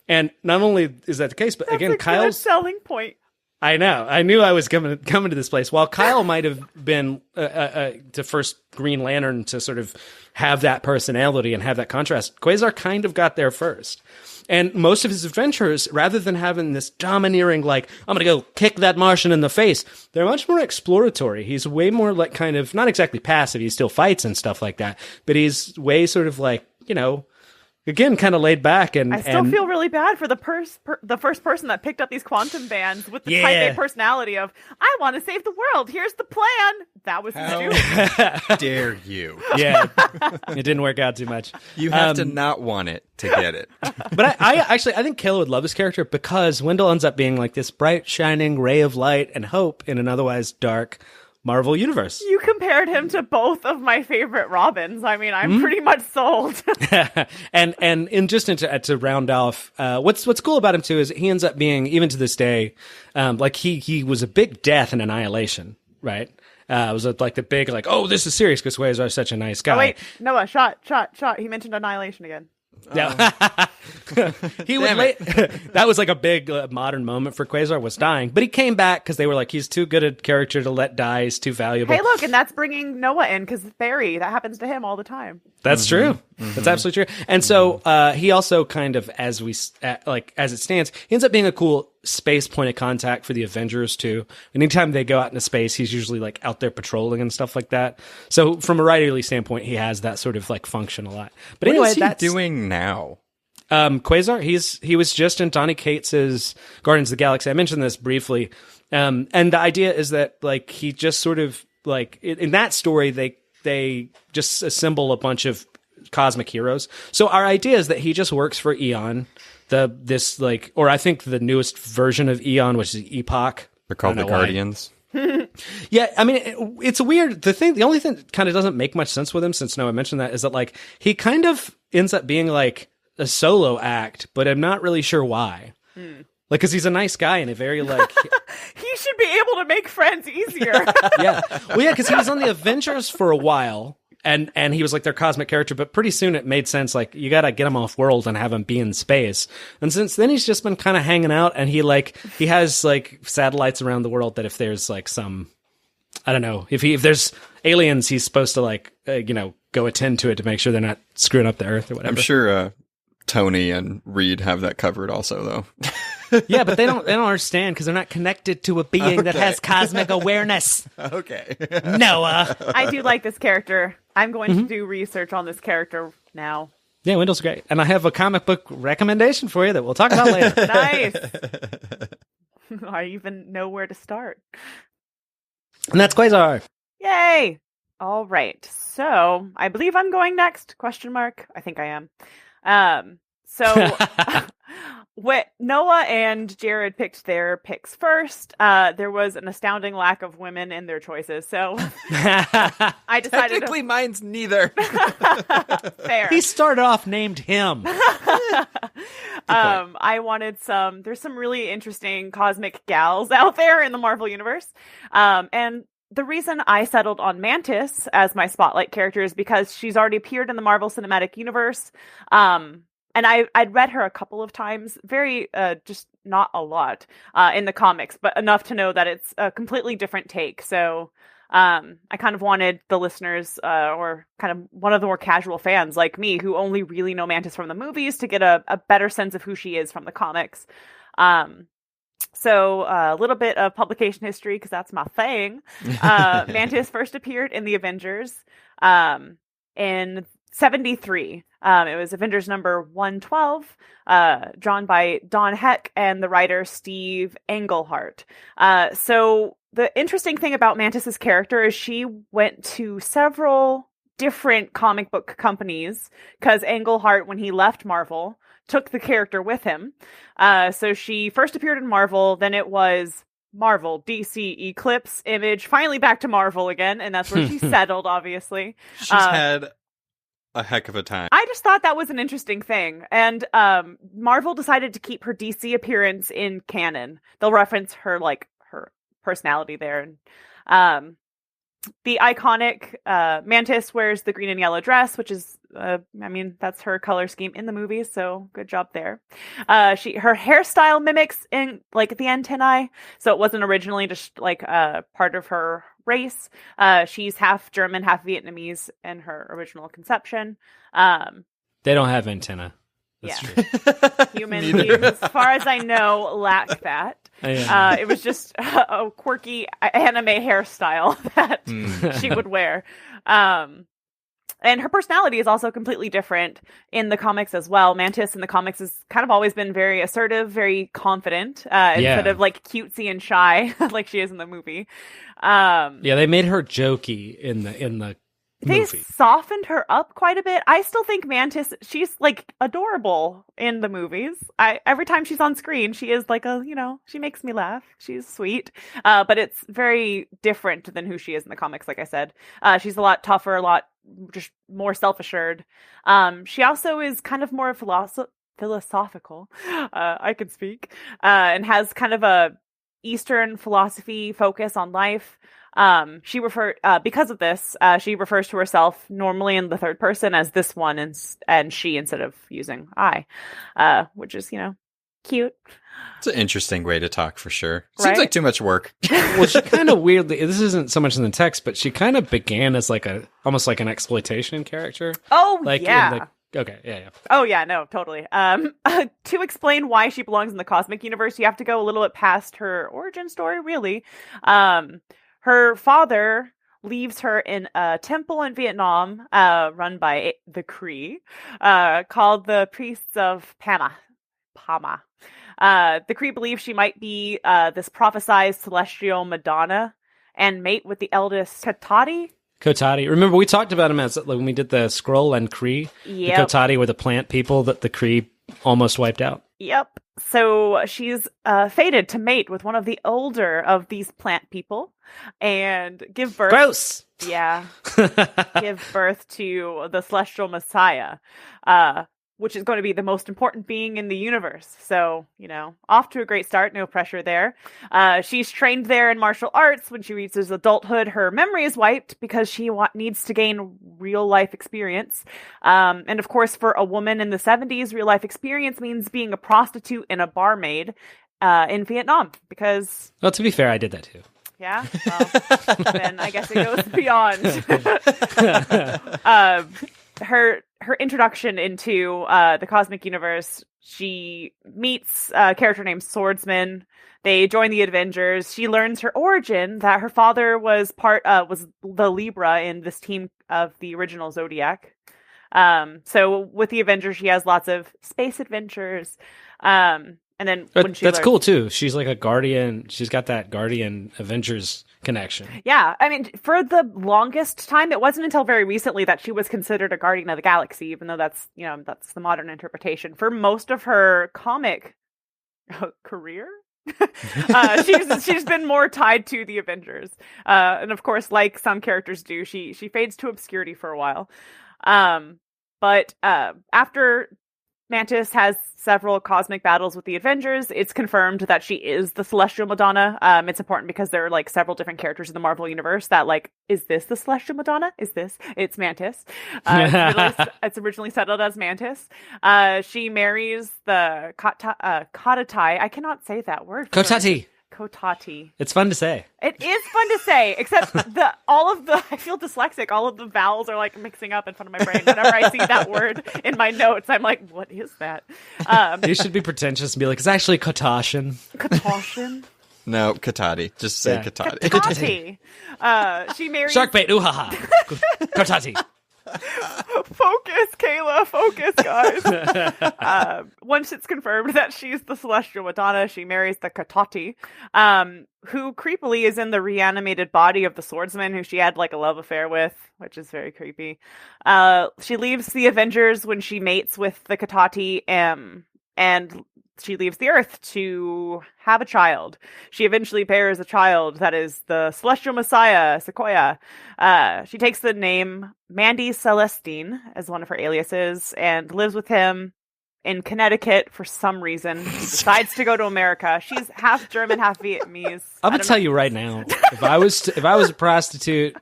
And not only is that the case, but again, Kyle's selling point. I know. I knew I was coming to this place. While Kyle might have been the first Green Lantern to sort of have that personality and have that contrast, Quasar kind of got there first. And most of his adventures, rather than having this domineering, like, I'm going to go kick that Martian in the face, they're much more exploratory. He's way more like kind of, not exactly passive, he still fights and stuff like that, but he's way sort of like, you know, again, kind of laid back. And I still feel really bad for the first person that picked up these quantum bands with the type A personality of, I want to save the world. Here's the plan. That was stupid. How dare you? Yeah, it didn't work out too much. You have to not want it to get it. But I think Kayla would love this character because Wendell ends up being like this bright, shining ray of light and hope in an otherwise dark Marvel Universe. You compared him to both of my favorite Robins. I mean, I'm pretty much sold. and to round off, what's cool about him too is he ends up being, even to this day, like he was a big death in Annihilation, right? It was like the big like, oh, this is serious because Quasar is such a nice guy. Oh wait, Noah, shot. He mentioned Annihilation again. Yeah. He would that was like a big modern moment for Quasar, was dying, but he came back because they were like, he's too good a character to let die, he's too valuable. Hey, look, and that's bringing Noah in because Barry, that happens to him all the time. That's true. That's absolutely true. And so he also kind of, as it stands, he ends up being a cool space point of contact for the Avengers too. Anytime they go out into space, he's usually like out there patrolling and stuff like that. So from a writerly standpoint, he has that sort of like function a lot. But anyway, what is he that's doing now? Quasar, he was just in Donny Cates's Guardians of the Galaxy. I mentioned this briefly. And the idea is that like he just sort of like in that story they just assemble a bunch of cosmic heroes. So our idea is that he just works for Eon, or I think the newest version of Eon, which is Epoch. They're called the Guardians. Yeah, I mean, it's weird. The only thing that kind of doesn't make much sense with him, since Noah mentioned that, is that like he kind of ends up being like a solo act, but I'm not really sure why. Like, because he's a nice guy and a very like he should be able to make friends easier. Yeah, well, yeah, because he was on the Avengers for a while, and he was like their cosmic character. But pretty soon it made sense. Like, you got to get him off world and have him be in space. And since then he's just been kind of hanging out, and he has like satellites around the world that if there's like some, I don't know, if there's aliens, he's supposed to like go attend to it to make sure they're not screwing up the Earth or whatever. I'm sure Tony and Reed have that covered also, though. Yeah, but they don't understand because they're not connected to a being that has cosmic awareness. Okay. Noah. I do like this character. I'm going to do research on this character now. Yeah, Wendell's great. And I have a comic book recommendation for you that we'll talk about later. Nice. I even know where to start. And that's Quasar. Yay! All right. So I believe I'm going next? Question mark. I think I am. So what Noah and Jared picked their picks first. There was an astounding lack of women in their choices. So I decided Technically mine's neither. Fair. He started off named him. I wanted there's some really interesting cosmic gals out there in the Marvel universe. And the reason I settled on Mantis as my spotlight character is because she's already appeared in the Marvel Cinematic Universe. And I'd read her a couple of times, very, just not a lot, in the comics, but enough to know that it's a completely different take. So, I kind of wanted the listeners, or kind of one of the more casual fans like me who only really know Mantis from the movies to get a better sense of who she is from the comics. So a little bit of publication history, because that's my thing. Mantis first appeared in the Avengers in 1973. It was Avengers number 112, drawn by Don Heck and the writer Steve Englehart. So the interesting thing about Mantis's character is she went to several different comic book companies, because Englehart, when he left Marvel, took the character with him. So she first appeared in Marvel, then it was Marvel, DC, Eclipse, Image, finally back to Marvel again, and that's where she settled, obviously. She's had a heck of a time. I just thought that was an interesting thing. And Marvel decided to keep her DC appearance in canon. They'll reference her personality there. And the iconic Mantis wears the green and yellow dress, which is, that's her color scheme in the movie, so good job there. Her hairstyle mimics in the antennae, so it wasn't originally just part of her race. She's half German, half Vietnamese in her original conception. They don't have antenna. That's true. Humans, as far as I know, lack that. It was just a quirky anime hairstyle that she would wear. And her personality is also completely different in the comics as well. Mantis in the comics has kind of always been very assertive, very confident, instead of cutesy and shy like she is in the movie. They made her jokey in the They movie. softened her up quite a bit. I still think Mantis, she's like adorable in the movies. Every time she's on screen, she is like she makes me laugh. She's sweet. But it's very different than who she is in the comics, like I said. She's a lot tougher, a lot just more self-assured. She also is kind of more philosophical. I could speak. And has kind of a Eastern philosophy focus on life. Because of this, she refers to herself normally in the third person as this one and she instead of using I, which is, cute. It's an interesting way to talk for sure. Right? Seems like too much work. Well, she kind of weirdly, this isn't so much in the text, but she kind of began as almost like an exploitation character. Oh, Like yeah. Okay, yeah. Oh, yeah, no, totally. To explain why she belongs in the cosmic universe, you have to go a little bit past her origin story, really. Her father leaves her in a temple in Vietnam, run by the Kree, called the Priests of Pama. The Kree believe she might be this prophesized celestial Madonna and mate with the eldest Katati. Kotati. Remember, we talked about him as when we did the Skrull and Kree. Yep. The Kotati were the plant people that the Kree almost wiped out. Yep. So she's fated to mate with one of the older of these plant people and give birth. Gross! Yeah. Give birth to the celestial Messiah, which is going to be the most important being in the universe. So, off to a great start. No pressure there. She's trained there in martial arts. When she reaches adulthood, her memory is wiped because she needs to gain real life experience. And of course, for a woman in the 70s, real life experience means being a prostitute and a barmaid in Vietnam because... Well, to be fair, I did that too. Yeah? Well, then I guess it goes beyond. Her introduction into the cosmic universe, she meets a character named Swordsman. They join the Avengers. She learns her origin, that her father was the Libra in this team of the original Zodiac. So with the Avengers, she has lots of space adventures. And then that's cool too. She's like a Guardian. She's got that Guardian Avengers connection. Yeah, I mean, for the longest time, it wasn't until very recently that she was considered a Guardian of the Galaxy, even though that's the modern interpretation. For most of her comic career, she's been more tied to the Avengers. And of course, like some characters do, she fades to obscurity for a while. But after Mantis has several cosmic battles with the Avengers, it's confirmed that she is the Celestial Madonna. It's important because there are several different characters in the Marvel universe that is this the Celestial Madonna? It's Mantis. It's originally settled as Mantis. She marries the Katatai. I cannot say that word. Kotati. It's fun to say. It is fun to say, except I feel dyslexic. All of the vowels are mixing up in front of my brain. Whenever I see that word in my notes, I'm like, what is that? You should be pretentious and be like, it's actually Kotashin. Kotashin? No, Katati. Just say Katati. Katati. She marries... Shark bait, ooh-ha-ha. Kotati. Focus, Kayla. Focus, guys. Once it's confirmed that she's the Celestial Madonna, she marries the Katati, who creepily is in the reanimated body of the Swordsman, who she had a love affair with, which is very creepy. She leaves the Avengers when she mates with the Katati, and she leaves the Earth to have a child. She eventually bears a child that is the Celestial Messiah, Sequoia. She takes the name Mandy Celestine as one of her aliases and lives with him in Connecticut for some reason. She decides to go to America. She's half German, half Vietnamese. I'm gonna tell you right now, if I was a prostitute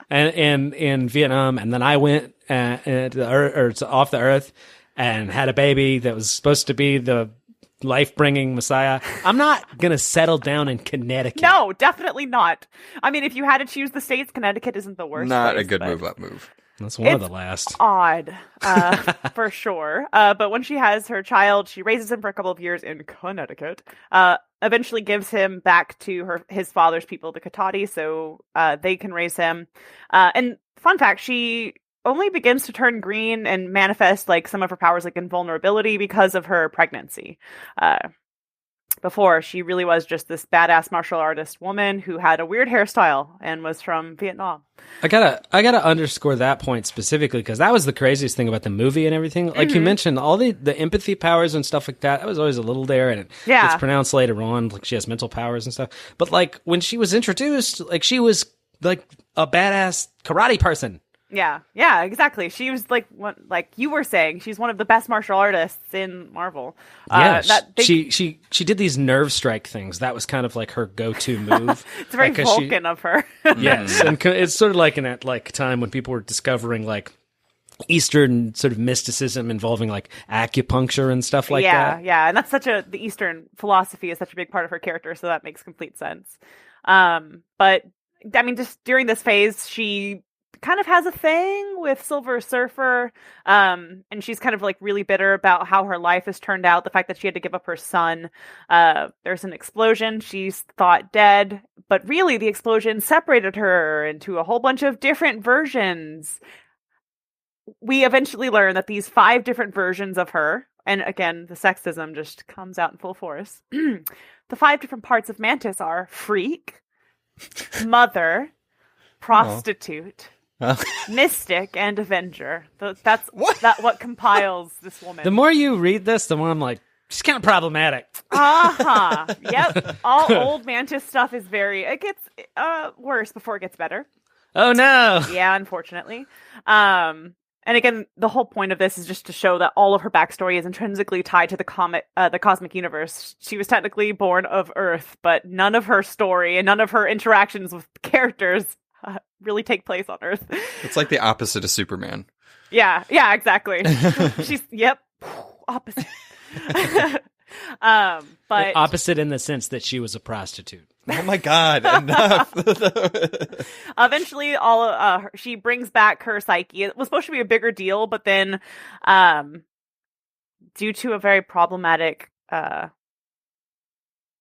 and in Vietnam, and then I went off the Earth and had a baby that was supposed to be the life-bringing Messiah, I'm not gonna settle down in Connecticut. No, definitely not. I mean, if you had to choose the states, Connecticut isn't the worst. Not place, a good move. That's one of the last. Odd, for sure. But when she has her child, she raises him for a couple of years in Connecticut. Eventually gives him back to his father's people, the Katati, so they can raise him. And fun fact, she only begins to turn green and manifest some of her powers, invulnerability, because of her pregnancy. before. She really was just this badass martial artist woman who had a weird hairstyle and was from Vietnam. I gotta underscore that point specifically because that was the craziest thing about the movie and everything. Like you mentioned, all the empathy powers and stuff like that. That was always a little there, and it's pronounced later on like she has mental powers and stuff. But like when she was introduced, like she was like a badass karate person. Yeah, exactly. She was like you were saying, she's one of the best martial artists in Marvel. Yeah, she did these nerve strike things. That was kind of like her go-to move. It's very Vulcan of her. Yes, and it's sort of like in that like time when people were discovering like Eastern sort of mysticism involving like acupuncture and stuff like that. Yeah, and that's the Eastern philosophy is such a big part of her character, so that makes complete sense. But I mean, just during this phase, she kind of has a thing with Silver Surfer, and she's kind of like really bitter about how her life has turned out, the fact that she had to give up her son. There's an explosion, she's thought dead, but really the explosion separated her into a whole bunch of different versions. We eventually learn that these 5 different versions of her, and again, the sexism just comes out in full force. The 5 different parts of Mantis are freak, mother, prostitute, mystic, and avenger. That's what compiles this woman. The more you read this, the more I'm like, she's kind of problematic. Yep. All old Mantis stuff is it gets worse before it gets better. Oh no. Yeah, unfortunately. And again, the whole point of this is just to show that all of her backstory is intrinsically tied to the cosmic universe. She was technically born of Earth, but none of her story and none of her interactions with characters really take place on Earth. It's like the opposite of Superman. Yeah, exactly. She's opposite. But opposite in the sense that she was a prostitute. Oh my God! Enough. Eventually, she brings back her psyche. It was supposed to be a bigger deal, but then, due to a very problematic,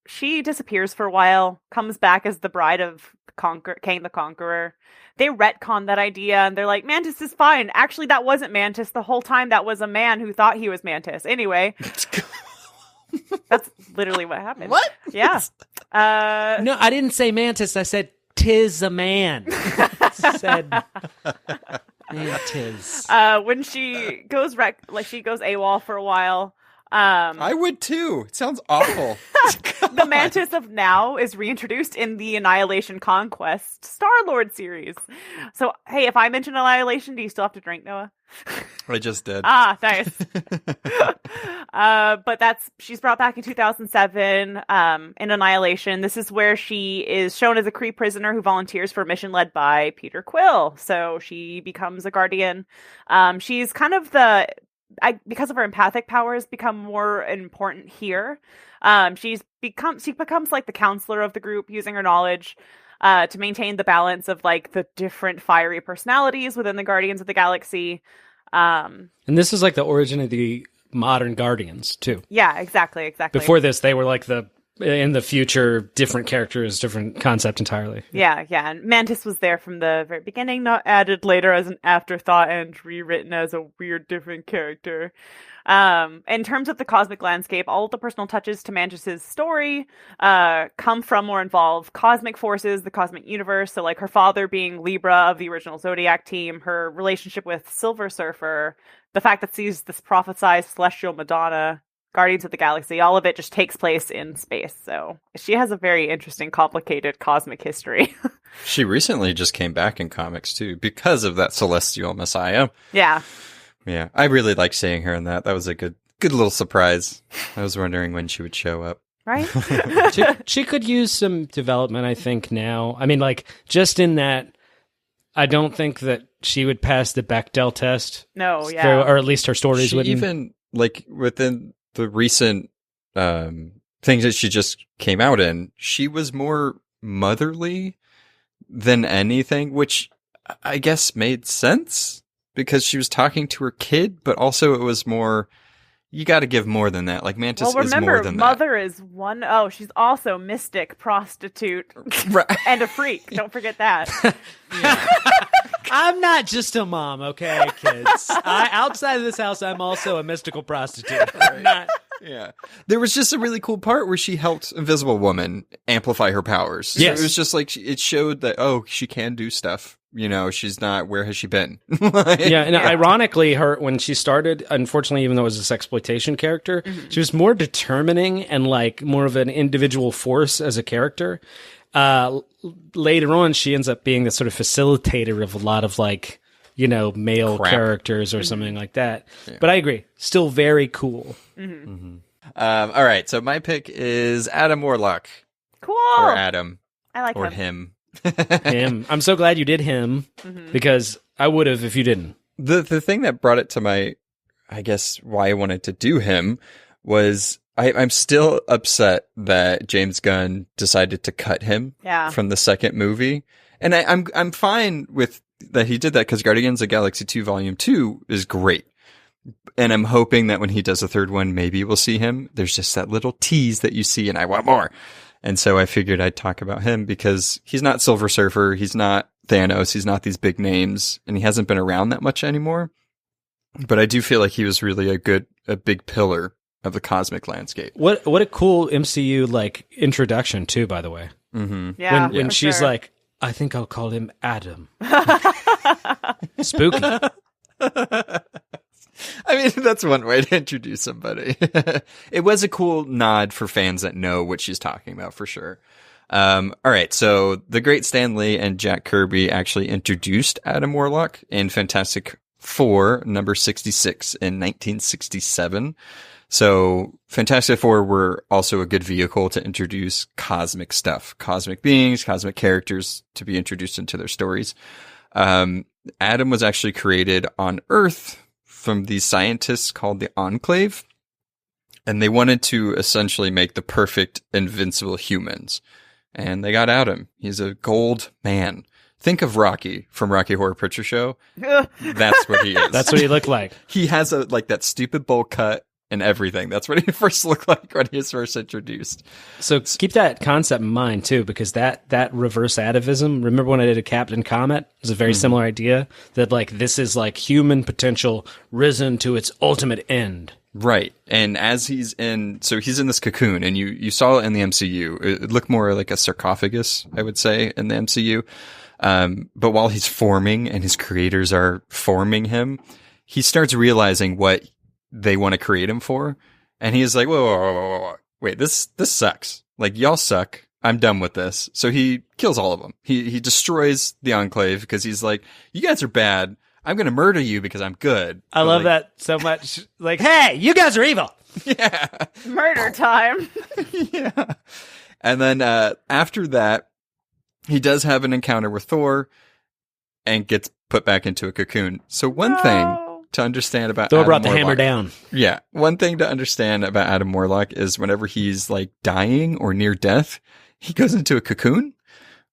she disappears for a while. Comes back as the bride of Kang the Conqueror. They retcon that idea, and they're like, Mantis is fine. Actually, that wasn't Mantis the whole time. That was a man who thought he was Mantis. Anyway. That's literally what happened. What? Yeah. No, I didn't say Mantis. I said, "'Tis a man." I said, "Mantis." When she goes she goes AWOL for a while. I would too. It sounds awful. The Mantis of now is reintroduced in the Annihilation Conquest Star-Lord series. So, hey, if I mention Annihilation, do you still have to drink, Noah? I just did. Nice. But she's brought back in 2007 in Annihilation. This is where she is shown as a Kree prisoner who volunteers for a mission led by Peter Quill. So she becomes a Guardian. She's kind of because of her empathic powers, become more important here. She becomes like the counselor of the group, using her knowledge to maintain the balance of like the different fiery personalities within the Guardians of the Galaxy. And this is like the origin of the modern Guardians too. Yeah, exactly. Before this, they were like in the future, different characters, different concept entirely. Yeah. And Mantis was there from the very beginning, not added later as an afterthought and rewritten as a weird different character. In terms of the cosmic landscape, all of the personal touches to Mantis's story come from or involve cosmic forces, the cosmic universe. So like her father being Libra of the original Zodiac team, her relationship with Silver Surfer, the fact that she's this prophesized celestial Madonna, Guardians of the Galaxy, all of it just takes place in space. So she has a very interesting, complicated cosmic history. She recently just came back in comics too because of that Celestial Messiah. Yeah. Yeah, I really liked seeing her in that. That was a good little surprise. I was wondering when she would show up. Right? She could use some development, I think, now. I mean, like, just in that, I don't think that she would pass the Bechdel test. No, yeah. Or at least her stories wouldn't. Even, like, within the recent things that she just came out in, she was more motherly than anything, which I guess made sense. Because she was talking to her kid, but also it was more, you got to give more than that. Like, Mantis is more than that. Remember, Mother is one. Oh, she's also mystic, prostitute, and a freak. Don't forget that. I'm not just a mom, okay, kids? Outside of this house, I'm also a mystical prostitute. I'm not Yeah. There was just a really cool part where she helped Invisible Woman amplify her powers. So Yes. it was just like, it showed that, oh, she can do stuff. You know, she's not, where has she been? Yeah, and ironically, when she started, unfortunately, even though it was a sexploitation character, she was more determining and like more of an individual force as a character. Later on, she ends up being the sort of facilitator of a lot of like, you know, male characters or something like that. Yeah. But I agree, still very cool. All right, so my pick is Adam Warlock. Cool. Or Adam. I like or him. Him. I'm so glad you did him because I would have if you didn't. The thing that brought it to my, I guess, why I wanted to do him was I'm still upset that James Gunn decided to cut him from the second movie. And I'm fine with that he did that because Guardians of the Galaxy 2 Volume 2 is great. And I'm hoping that when he does a third one, maybe we'll see him. There's just that little tease that you see and I want more. And so I figured I'd talk about him because he's not Silver Surfer. He's not Thanos. He's not these big names and he hasn't been around that much anymore. But I do feel like he was really a big pillar of the cosmic landscape. What a cool MCU like introduction too, by the way. Yeah. When she's like, I think I'll call him Adam. Spooky. I mean, that's one way to introduce somebody. It was a cool nod for fans that know what she's talking about for sure. All right. So the great Stan Lee and Jack Kirby actually introduced Adam Warlock in Fantastic Four, number 66 in 1967. So Fantastic Four were also a good vehicle to introduce cosmic stuff, cosmic beings, cosmic characters to be introduced into their stories. Adam was actually created on Earth from these scientists called the Enclave, and they wanted to essentially make the perfect invincible humans. And they got Adam. He's a gold man. Think of Rocky from Rocky Horror Picture Show. That's what he is. That's what he looked like. He has that stupid bowl cut and everything. That's what he first looked like when he was first introduced. So keep that concept in mind too, because that reverse atavism, remember when I did a Captain Comet? It was a very similar idea that like this is like human potential risen to its ultimate end. Right. And as he's in this cocoon and you saw it in the MCU. It looked more like a sarcophagus, I would say, in the MCU. But while he's forming and his creators are forming him, he starts realizing what they want to create him for. And he is like, whoa. Wait, this sucks. Like, y'all suck. I'm done with this. So he kills all of them. He destroys the Enclave because he's like, you guys are bad. I'm going to murder you because I'm good. I love that so much. Like, hey, you guys are evil. Yeah. Murder time. Yeah. And then after that, he does have an encounter with Thor and gets put back into a cocoon. So one thing to understand about Thor Adam brought the Warlock, hammer down. Yeah. One thing to understand about Adam Warlock is whenever he's like dying or near death, he goes into a cocoon,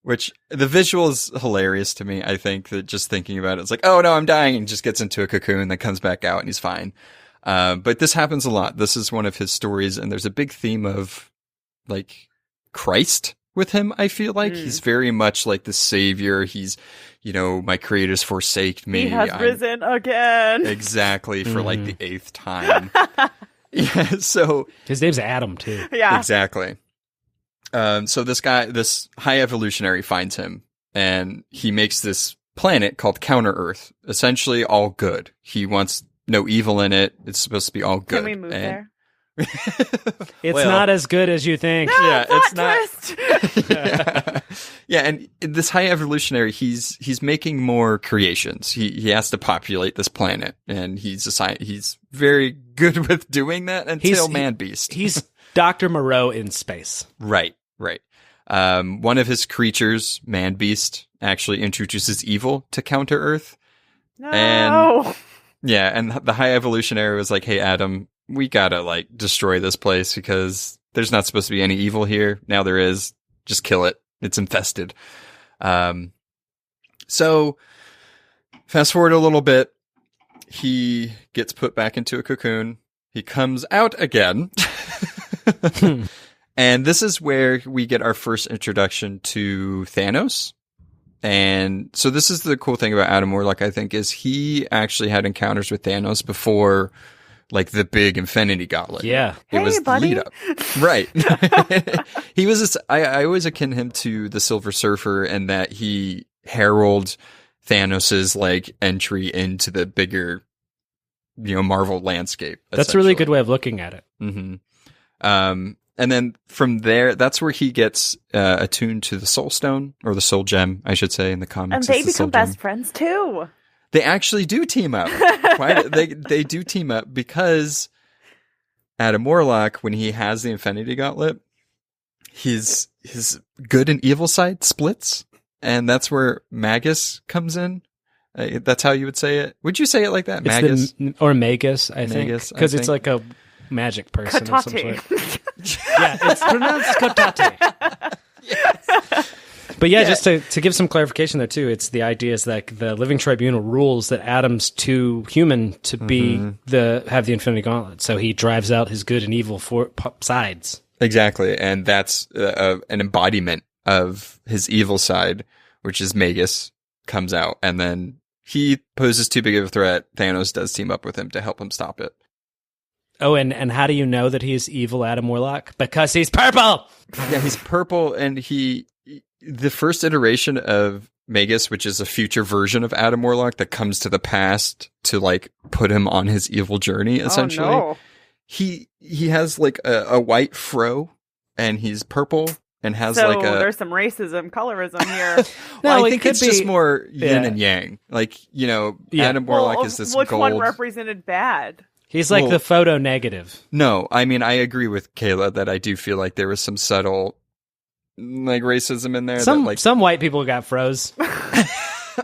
which the visual is hilarious to me. I think that just thinking about it, it's like, oh no, I'm dying, and just gets into a cocoon, then comes back out and he's fine. But this happens a lot. This is one of his stories, and there's a big theme of like Christ with him. I feel like he's very much like the savior. He's, my creators forsake me. He has risen again. Exactly. For like the 8th time. Yeah. So his name's Adam too. Yeah. Exactly. So this high evolutionary finds him and he makes this planet called Counter Earth, essentially all good. He wants no evil in it. It's supposed to be all good. Can we move there? It's not as good as you think. No, yeah, it's not. Yeah. Yeah, and this high evolutionary, he's making more creations. He has to populate this planet, and he's very good with doing that until Man Beast. He's Dr. Moreau in space. Right. One of his creatures, Man Beast, actually introduces evil to Counter Earth. No. And the high evolutionary was like, hey, Adam, we gotta destroy this place because there's not supposed to be any evil here. Now there is. Just kill it. It's infested. So fast forward a little bit. He gets put back into a cocoon. He comes out again. And this is where we get our first introduction to Thanos. And so this is the cool thing about Adam Warlock, I think, is he actually had encounters with Thanos before like the big Infinity Gauntlet. Yeah. It was the buddy. lead up. Right. He was, I always akin him to the Silver Surfer and that he heralded Thanos's like entry into the bigger, Marvel landscape. That's a really good way of looking at it. Mm-hmm. And then from there, that's where he gets attuned to the Soul Stone, or the Soul Gem, I should say, in the comics. And they become best friends too. They actually do team up. Why? They do team up because Adam Warlock, when he has the Infinity Gauntlet, his good and evil side splits, and that's where Magus comes in. That's how you would say it. Would you say it like that? Magus or Magus, I think, Magus, because it's like a magic person of some Kotate. sort. Yeah, it's pronounced Kotate. Yes. But yeah, just to give some clarification there too, it's the idea is that the Living Tribunal rules that Adam's too human to be have the Infinity Gauntlet, so he drives out his good and evil sides. Exactly, and that's an embodiment of his evil side, which is Magus, comes out, and then he poses too big of a threat. Thanos does team up with him to help him stop it. Oh, and how do you know that he's evil Adam Warlock? Because he's purple! Yeah, he's purple, and the first iteration of Magus, which is a future version of Adam Warlock that comes to the past to like put him on his evil journey, essentially. Oh, no. He has like a white fro, and he's purple, and has So like there's some racism, colorism here. Well, I it think could it's just be- more yin yeah. and yang. Like, Yeah. Adam Warlock is this which gold. one represented bad? He's like Well- the photo negative. No, I mean, I agree with Kayla that I do feel like there was some subtle like racism in there. Some white people got froze.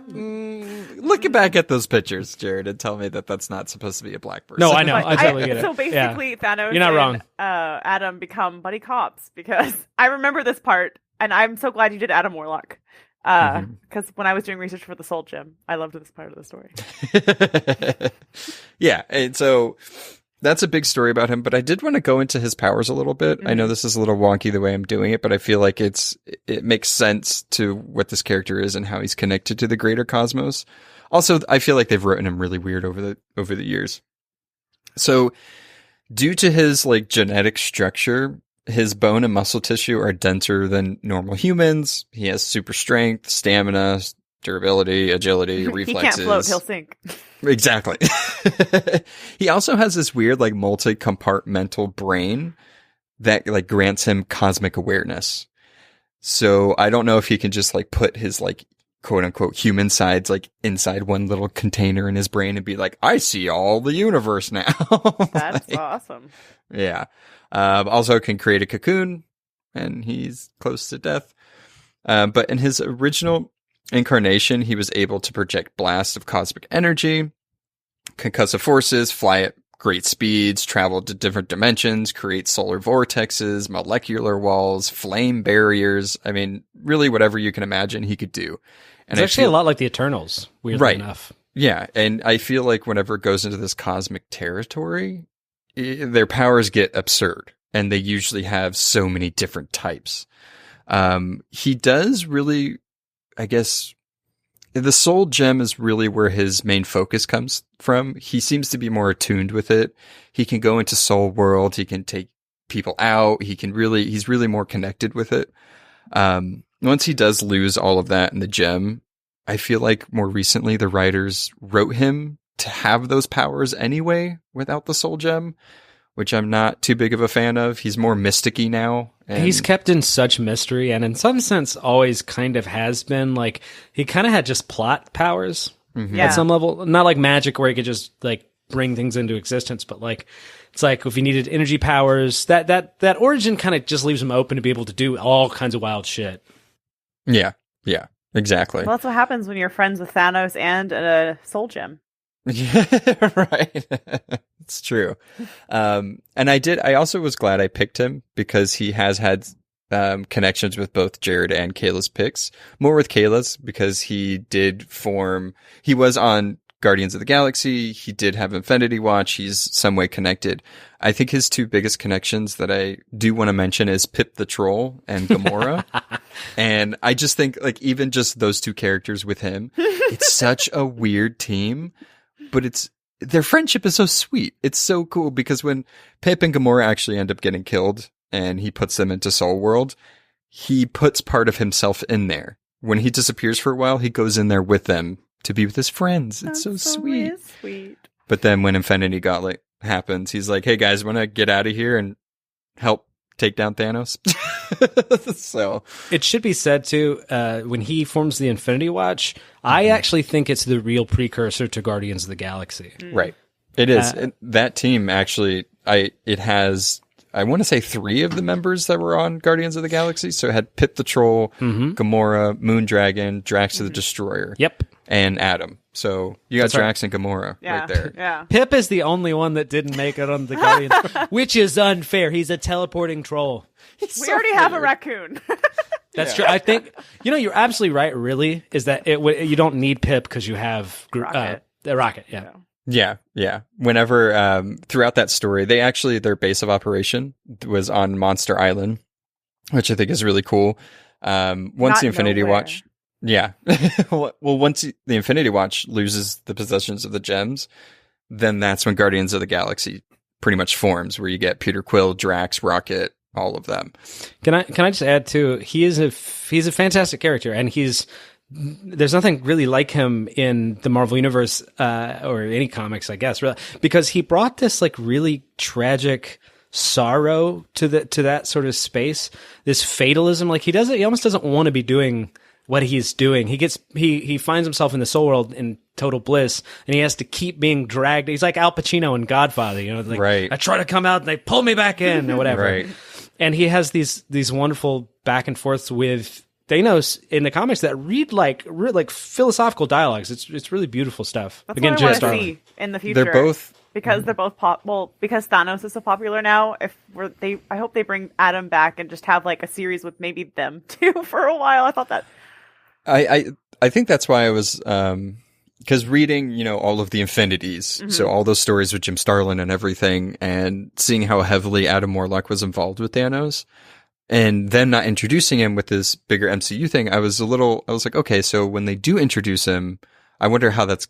Looking back at those pictures, Jared, and tell me that that's not supposed to be a black person. No, I know. I totally get it. So basically, Thanos You're not and wrong. Adam become buddy cops because I remember this part, and I'm so glad you did Adam Warlock. Because when I was doing research for the Soul Gem, I loved this part of the story. Yeah, and so that's a big story about him, but I did want to go into his powers a little bit. I know this is a little wonky the way I'm doing it, but I feel like it makes sense to what this character is and how he's connected to the greater cosmos. Also, I feel like they've written him really weird over the years. So, due to his like genetic structure, his bone and muscle tissue are denser than normal humans. He has super strength, stamina, durability, agility, reflexes. He can't float; he'll sink. Exactly. He also has this weird, like, multi-compartmental brain that, like, grants him cosmic awareness. So I don't know if he can just, like, put his, like, quote-unquote human sides, like, inside one little container in his brain and be like, I see all the universe now. That's Like, awesome. yeah. Also can create a cocoon, and he's close to death. But in his original incarnation, he was able to project blasts of cosmic energy, concussive forces, fly at great speeds, travel to different dimensions, create solar vortexes, molecular walls, flame barriers. I mean, really whatever you can imagine he could do. And It's actually a lot like the Eternals, weirdly enough. Yeah, and I feel like whenever it goes into this cosmic territory, their powers get absurd, and they usually have so many different types. He does really, I guess, the Soul Gem is really where his main focus comes from. He seems to be more attuned with it. He can go into Soul World. He can take people out. He's really more connected with it. Once he does lose all of that in the gem, I feel like more recently the writers wrote him to have those powers anyway without the Soul Gem, which I'm not too big of a fan of. He's more mysticky now. And He's kept in such mystery, and in some sense always kind of has been. Like, he kind of had just plot powers at some level. Not like magic where he could just like bring things into existence, but like it's like if he needed energy powers, that origin kind of just leaves him open to be able to do all kinds of wild shit. Yeah, exactly. Well, that's what happens when you're friends with Thanos and a Soul Gem. Yeah, right. It's true. And I also was glad I picked him because he has had connections with both Jared and Kayla's picks. More with Kayla's because he was on Guardians of the Galaxy. He did have Infinity Watch. He's some way connected. I think his two biggest connections that I do want to mention is Pip the Troll and Gamora. And I just think like even just those two characters with him, it's such a weird team. But their friendship is so sweet. It's so cool because when Pip and Gamora actually end up getting killed and he puts them into Soul World, he puts part of himself in there. When he disappears for a while, he goes in there with them to be with his friends. It's so sweet. Sweet. But then when Infinity Gauntlet happens, he's like, hey guys, want to get out of here and help take down Thanos? So it should be said too, when he forms the Infinity Watch, I actually think it's the real precursor to Guardians of the Galaxy. Right. It is. That team actually, it has, I want to say 3 of the members that were on Guardians of the Galaxy. So it had Pip the Troll, Gamora, Moondragon, Drax the Destroyer. Yep. And Adam. So you got That's right. Drax and Gamora right there. Yeah. Pip is the only one that didn't make it on the Guardians, which is unfair. He's a teleporting troll. We already have a raccoon. That's true. I think, you're absolutely right, really, is that you don't need Pip because you have Rocket. The Rocket, yeah. Yeah. Whenever, throughout that story, their base of operation was on Monster Island, which I think is really cool. Once Not the Infinity nowhere. Watch, yeah. Well, once the Infinity Watch loses the possessions of the gems, then that's when Guardians of the Galaxy pretty much forms, where you get Peter Quill, Drax, Rocket, all of them. Can I just add too? He's a fantastic character, and there's nothing really like him in the Marvel universe or any comics, I guess, really, because he brought this like really tragic sorrow to that sort of space, this fatalism. Like he almost doesn't want to be doing what he's doing. He finds himself in the soul world in total bliss, and he has to keep being dragged. He's like Al Pacino in Godfather, like, right. I try to come out and they pull me back in or whatever. Right. And he has these wonderful back and forths with Thanos in the comics that read like philosophical dialogues. It's really beautiful stuff. That's what I want to see in the future. They're both because they're both because Thanos is so popular now. I hope they bring Adam back and just have like a series with maybe them too for a while. I thought that. I think that's why I was because reading all of the Infinities, so all those stories with Jim Starlin and everything, and seeing how heavily Adam Warlock was involved with Thanos, and then not introducing him with this bigger MCU thing, I was like, okay, so when they do introduce him, I wonder how that's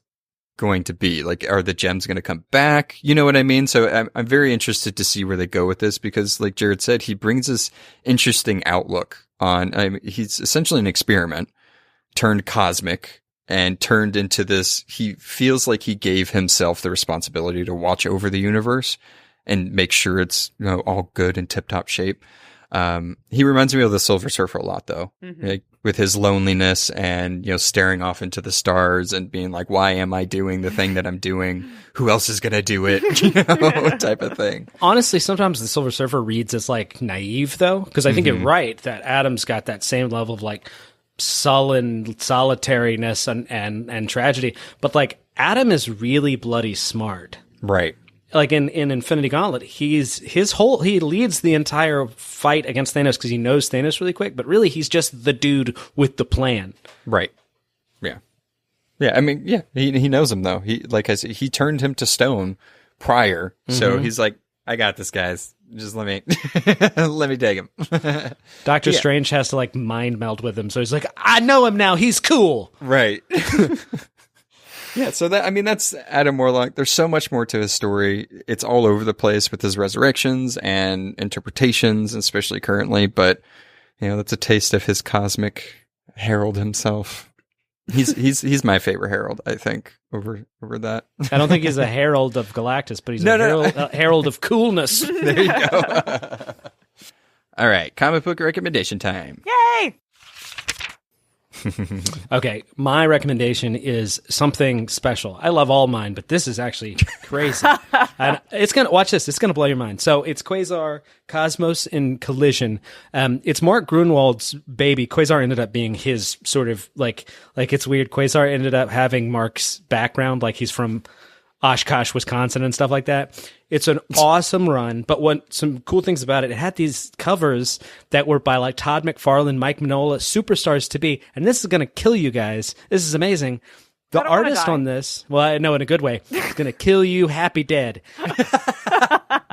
going to be. Like, are the gems going to come back? You know what I mean? So I'm very interested to see where they go with this, because like Jared said, he brings this interesting outlook on, he's essentially an experiment turned cosmic and turned into this. He feels like he gave himself the responsibility to watch over the universe and make sure it's all good and tip top shape. He reminds me of the Silver Surfer a lot, though, like, with his loneliness and staring off into the stars and being like, "Why am I doing the thing that I'm doing? Who else is gonna do it?" Type of thing. Honestly, sometimes the Silver Surfer reads as like naive, though, because I think you're right that Adam's got that same level of like sullen solitariness and tragedy, but like Adam is really bloody smart, right? Like in Infinity Gauntlet, he leads the entire fight against Thanos because he knows Thanos really quick, but really he's just the dude with the plan, right? Yeah. I mean, yeah, he knows him though. He turned him to stone prior, so he's like, I got this, guys. Just let me take him. Doctor Strange has to like mind meld with him, so he's like, I know him now. He's cool, right? Yeah. So that's Adam Warlock. There's so much more to his story. It's all over the place with his resurrections and interpretations, especially currently. But that's a taste of his cosmic herald himself. He's my favorite herald, I think, over that. I don't think he's a herald of Galactus, but he's a herald of coolness. There you go. All right, comic book recommendation time. Yay! Okay, my recommendation is something special. I love all mine, but this is actually crazy. And it's gonna blow your mind. So it's Quasar Cosmos in Collision. It's Mark Grunwald's baby. Quasar ended up being his sort of like it's weird. Quasar ended up having Mark's background, like he's from Oshkosh, Wisconsin and stuff like that. It's an awesome run, but some cool things about it had these covers that were by like Todd McFarlane, Mike Mignola, superstars to be, and this is going to kill you guys. This is amazing. The artist on this, well, I know in a good way, is going to kill you happy dead.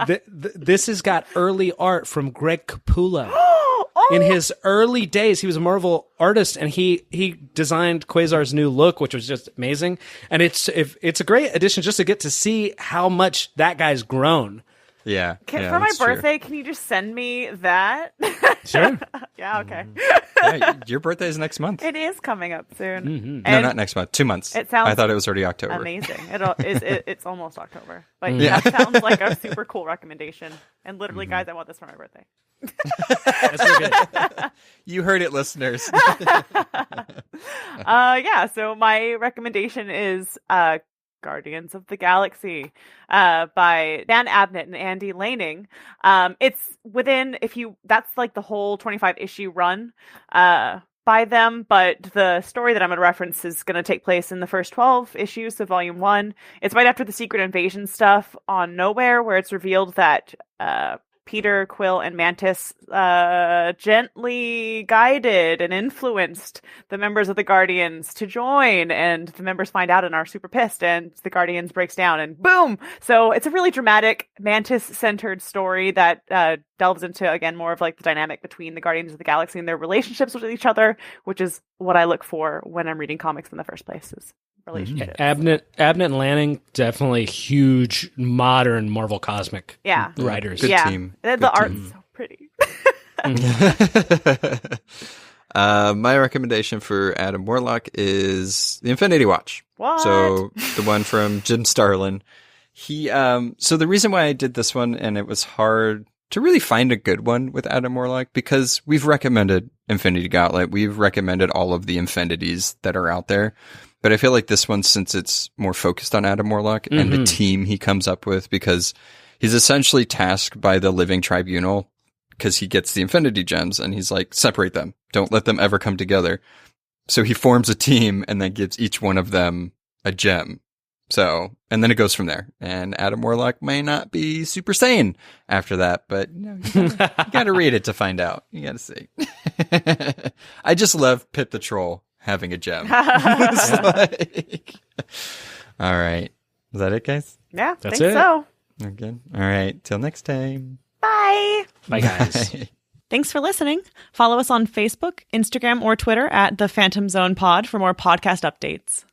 This has got early art from Greg Capullo. Oh in his early days. He was a Marvel artist, and he designed Quasar's new look, which was just amazing. And it's a great addition just to get to see how much that guy's grown. Yeah. For my birthday, can you just send me that? Sure. Yeah, okay. Yeah, your birthday is next month. It is coming up soon. Mm-hmm. No, not next month. 2 months. It sounds I thought it was already October. amazing. It's almost October. But that sounds like a super cool recommendation. And literally, guys, I want this for my birthday. That's really good. You heard it, listeners. So my recommendation is Guardians of the Galaxy by Dan Abnett and Andy Laning. It's that's like the whole 25 issue run by them, but the story that I'm going to reference is going to take place in the first 12 issues of volume 1. It's right after the Secret Invasion stuff on Nowhere, where it's revealed that Peter, Quill, and Mantis gently guided and influenced the members of the Guardians to join, and the members find out and are super pissed, and the Guardians breaks down, and boom! So it's a really dramatic, Mantis-centered story that delves into, again, more of like the dynamic between the Guardians of the Galaxy and their relationships with each other, which is what I look for when I'm reading comics in the first place, is relationships. Abnett and Lanning, definitely huge modern Marvel Cosmic writers. Good team. The art's so pretty. My recommendation for Adam Warlock is the Infinity Watch. What? So the one from Jim Starlin. So the reason why I did this one, and it was hard to really find a good one with Adam Warlock, because we've recommended Infinity Gauntlet. We've recommended all of the Infinities that are out there. But I feel like this one, since it's more focused on Adam Warlock and the team he comes up with, because he's essentially tasked by the Living Tribunal, because he gets the Infinity Gems, and he's like, separate them. Don't let them ever come together. So he forms a team and then gives each one of them a gem. So, and then it goes from there. And Adam Warlock may not be Super Saiyan after that, but you gotta read it to find out. You gotta see. I just love Pit the Troll having a gem. Like... All right. Is that it, guys? Yeah, That's think it. so. Okay. All right. Till next time. Bye. Bye, guys. Thanks for listening. Follow us on Facebook, Instagram, or Twitter at The Phantom Zone Pod for more podcast updates.